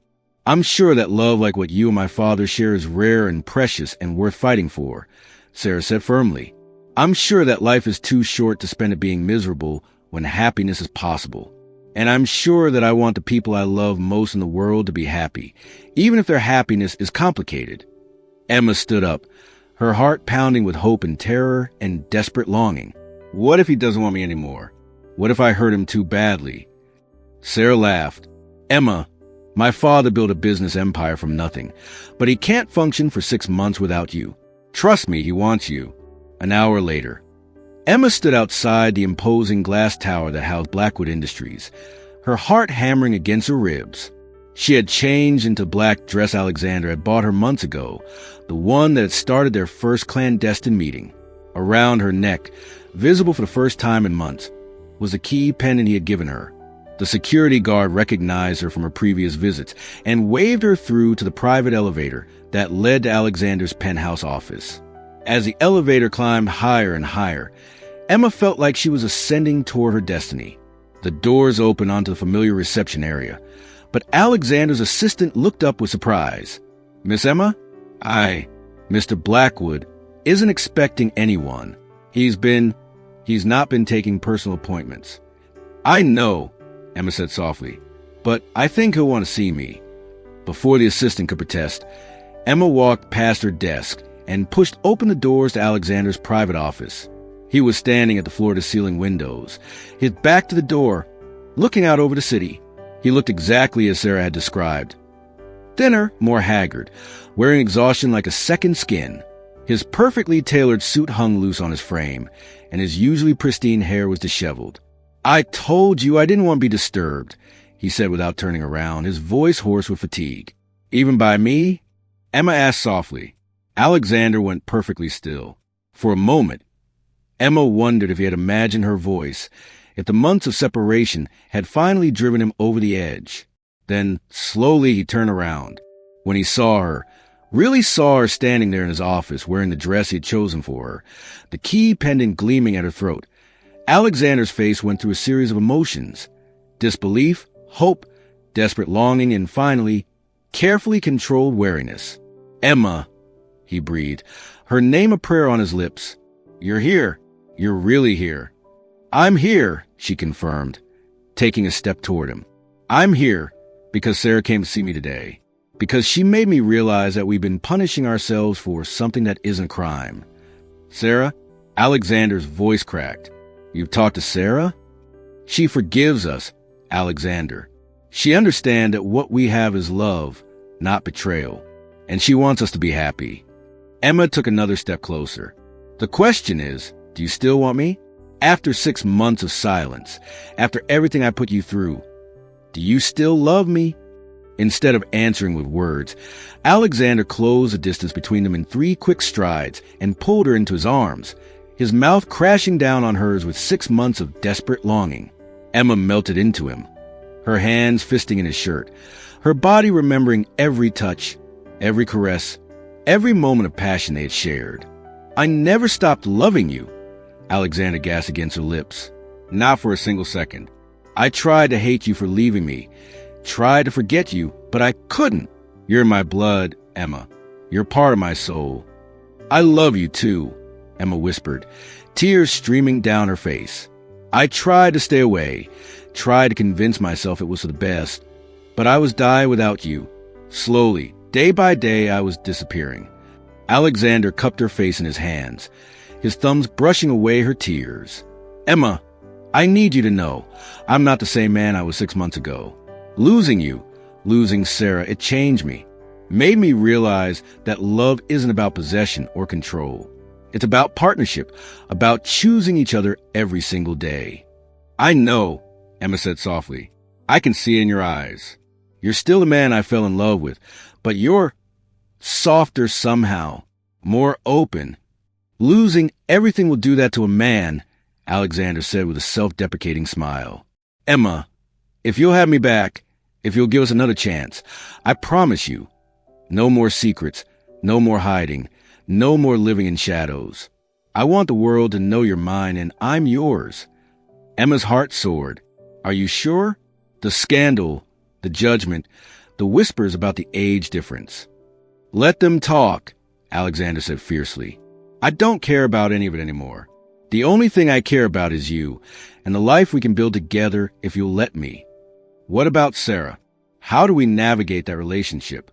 I'm sure that love like what you and my father share is rare and precious and worth fighting for, Sarah said firmly. I'm sure that life is too short to spend it being miserable when happiness is possible. And I'm sure that I want the people I love most in the world to be happy, even if their happiness is complicated. Emma stood up, her heart pounding with hope and terror and desperate longing. What if he doesn't want me anymore? What if I hurt him too badly? Sarah laughed. Emma, my father built a business empire from nothing, but he can't function for 6 months without you. Trust me, he wants you. An hour later, Emma stood outside the imposing glass tower that housed Blackwood Industries, her heart hammering against her ribs. She had changed into black dress Alexander had bought her months ago, the one that had started their first clandestine meeting. Around her neck, visible for the first time in months, was the key pendant he had given her. The security guard recognized her from her previous visits and waved her through to the private elevator that led to Alexander's penthouse office. As the elevator climbed higher and higher, Emma felt like she was ascending toward her destiny. The doors opened onto the familiar reception area, but Alexander's assistant looked up with surprise. Miss Emma? Mr. Blackwood isn't expecting anyone. He's not been taking personal appointments. I know, Emma said softly, but I think he'll want to see me. Before the assistant could protest, Emma walked past her desk and pushed open the doors to Alexander's private office. He was standing at the floor-to-ceiling windows, his back to the door, looking out over the city. He looked exactly as Sarah had described. Thinner, more haggard, wearing exhaustion like a second skin. His perfectly tailored suit hung loose on his frame, and his usually pristine hair was disheveled. I told you I didn't want to be disturbed, he said without turning around, his voice hoarse with fatigue. Even by me? Emma asked softly. Alexander went perfectly still. For a moment, Emma wondered if he had imagined her voice, if the months of separation had finally driven him over the edge. Then, slowly, he turned around. When he saw her, really saw her standing there in his office wearing the dress he had chosen for her, the key pendant gleaming at her throat, Alexander's face went through a series of emotions. Disbelief, hope, desperate longing, and finally, carefully controlled wariness. Emma, he breathed, her name a prayer on his lips. You're here. You're really here. I'm here, she confirmed. taking a step toward him. I'm here because Sarah came to see me today. Because she made me realize that we've been punishing ourselves for something that isn't crime. Sarah? Alexander's voice cracked. You've talked to Sarah? She forgives us, Alexander. She understands that what we have is love, not betrayal. And she wants us to be happy. Emma took another step closer. The question is, do you still want me? After 6 months of silence, after everything I put you through, do you still love me? Instead of answering with words, Alexander closed the distance between them in 3 quick strides and pulled her into his arms, his mouth crashing down on hers with 6 months of desperate longing. Emma melted into him, her hands fisting in his shirt, her body remembering every touch, every caress, every moment of passion they had shared. I never stopped loving you, Alexander gasped against her lips. Not for a single second. I tried to hate you for leaving me, tried to forget you, but I couldn't. You're in my blood, Emma. You're part of my soul. I love you too, Emma whispered, tears streaming down her face. I tried to stay away, tried to convince myself it was for the best, but I was dying without you. Slowly, day by day, I was disappearing. Alexander cupped her face in his hands, his thumbs brushing away her tears. Emma, I need you to know, I'm not the same man I was 6 months ago. Losing you, losing Sarah, it changed me, made me realize that love isn't about possession or control. It's about partnership, about choosing each other every single day. I know, Emma said softly. I can see it in your eyes. You're still the man I fell in love with, but you're softer somehow, more open. Losing everything will do that to a man, Alexander said with a self-deprecating smile. Emma, if you'll have me back, if you'll give us another chance, I promise you, no more secrets, no more hiding, no more living in shadows. I want the world to know you're mine and I'm yours. Emma's heart soared. Are you sure? The scandal, the judgment, the whispers about the age difference. Let them talk, Alexander said fiercely. I don't care about any of it anymore. The only thing I care about is you and the life we can build together if you'll let me. What about Sarah? How do we navigate that relationship?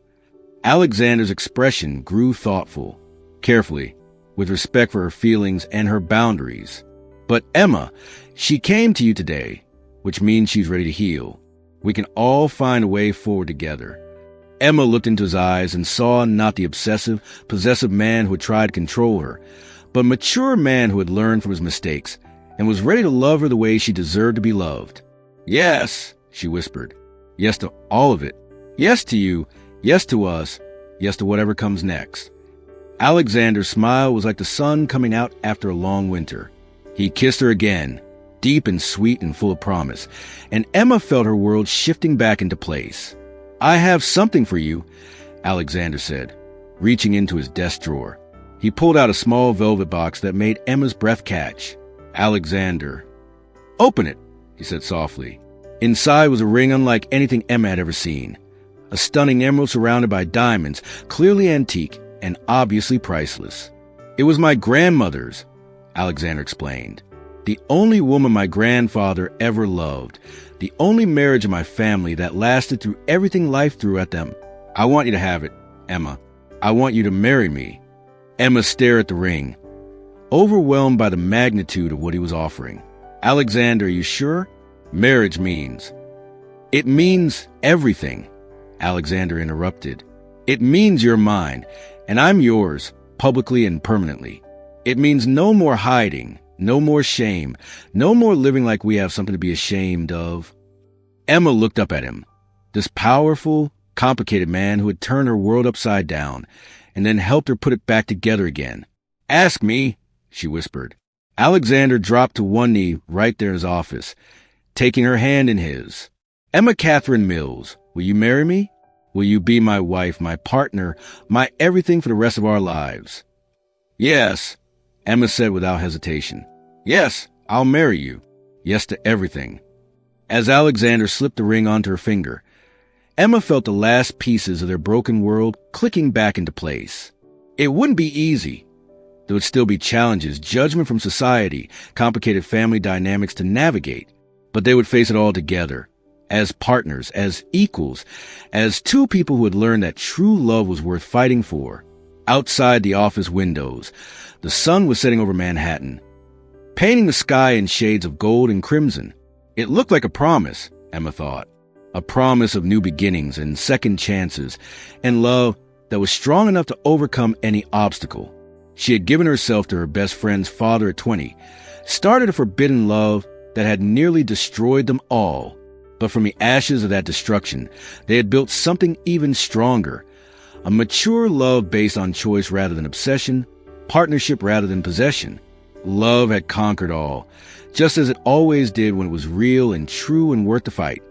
Alexander's expression grew thoughtful, carefully, with respect for her feelings and her boundaries. But Emma, she came to you today, which means she's ready to heal. We can all find a way forward together. Emma looked into his eyes and saw not the obsessive, possessive man who had tried to control her, but a mature man who had learned from his mistakes and was ready to love her the way she deserved to be loved. Yes, she whispered. Yes to all of it. Yes to you. Yes to us. Yes to whatever comes next. Alexander's smile was like the sun coming out after a long winter. He kissed her again, deep and sweet and full of promise, and Emma felt her world shifting back into place. I have something for you, Alexander said, reaching into his desk drawer. He pulled out a small velvet box that made Emma's breath catch. Alexander. Open it, he said softly. Inside was a ring unlike anything Emma had ever seen. A stunning emerald surrounded by diamonds, clearly antique and obviously priceless. It was my grandmother's, Alexander explained. The only woman my grandfather ever loved. The only marriage in my family that lasted through everything life threw at them. I want you to have it, Emma. I want you to marry me. Emma stared at the ring, overwhelmed by the magnitude of what he was offering. Alexander, are you sure? Marriage means. It means everything, Alexander interrupted. It means you're mine, and I'm yours, publicly and permanently. It means no more hiding, no more shame, no more living like we have something to be ashamed of. Emma looked up at him, this powerful, complicated man who had turned her world upside down and then helped her put it back together again. Ask me, she whispered. Alexander dropped to one knee right there in his office, taking her hand in his. Emma Catherine Mills, will you marry me? Will you be my wife, my partner, my everything for the rest of our lives? Yes, Emma said without hesitation. Yes, I'll marry you. Yes to everything. As Alexander slipped the ring onto her finger, Emma felt the last pieces of their broken world clicking back into place. It wouldn't be easy. There would still be challenges, judgment from society, complicated family dynamics to navigate. But they would face it all together, as partners, as equals, as two people who had learned that true love was worth fighting for. Outside the office windows, the sun was setting over Manhattan, painting the sky in shades of gold and crimson. It looked like a promise, Emma thought. A promise of new beginnings and second chances, and love that was strong enough to overcome any obstacle. She had given herself to her best friend's father at 20, started a forbidden love that had nearly destroyed them all. But from the ashes of that destruction, they had built something even stronger. A mature love based on choice rather than obsession, partnership rather than possession. Love had conquered all, just as it always did when it was real and true and worth the fight.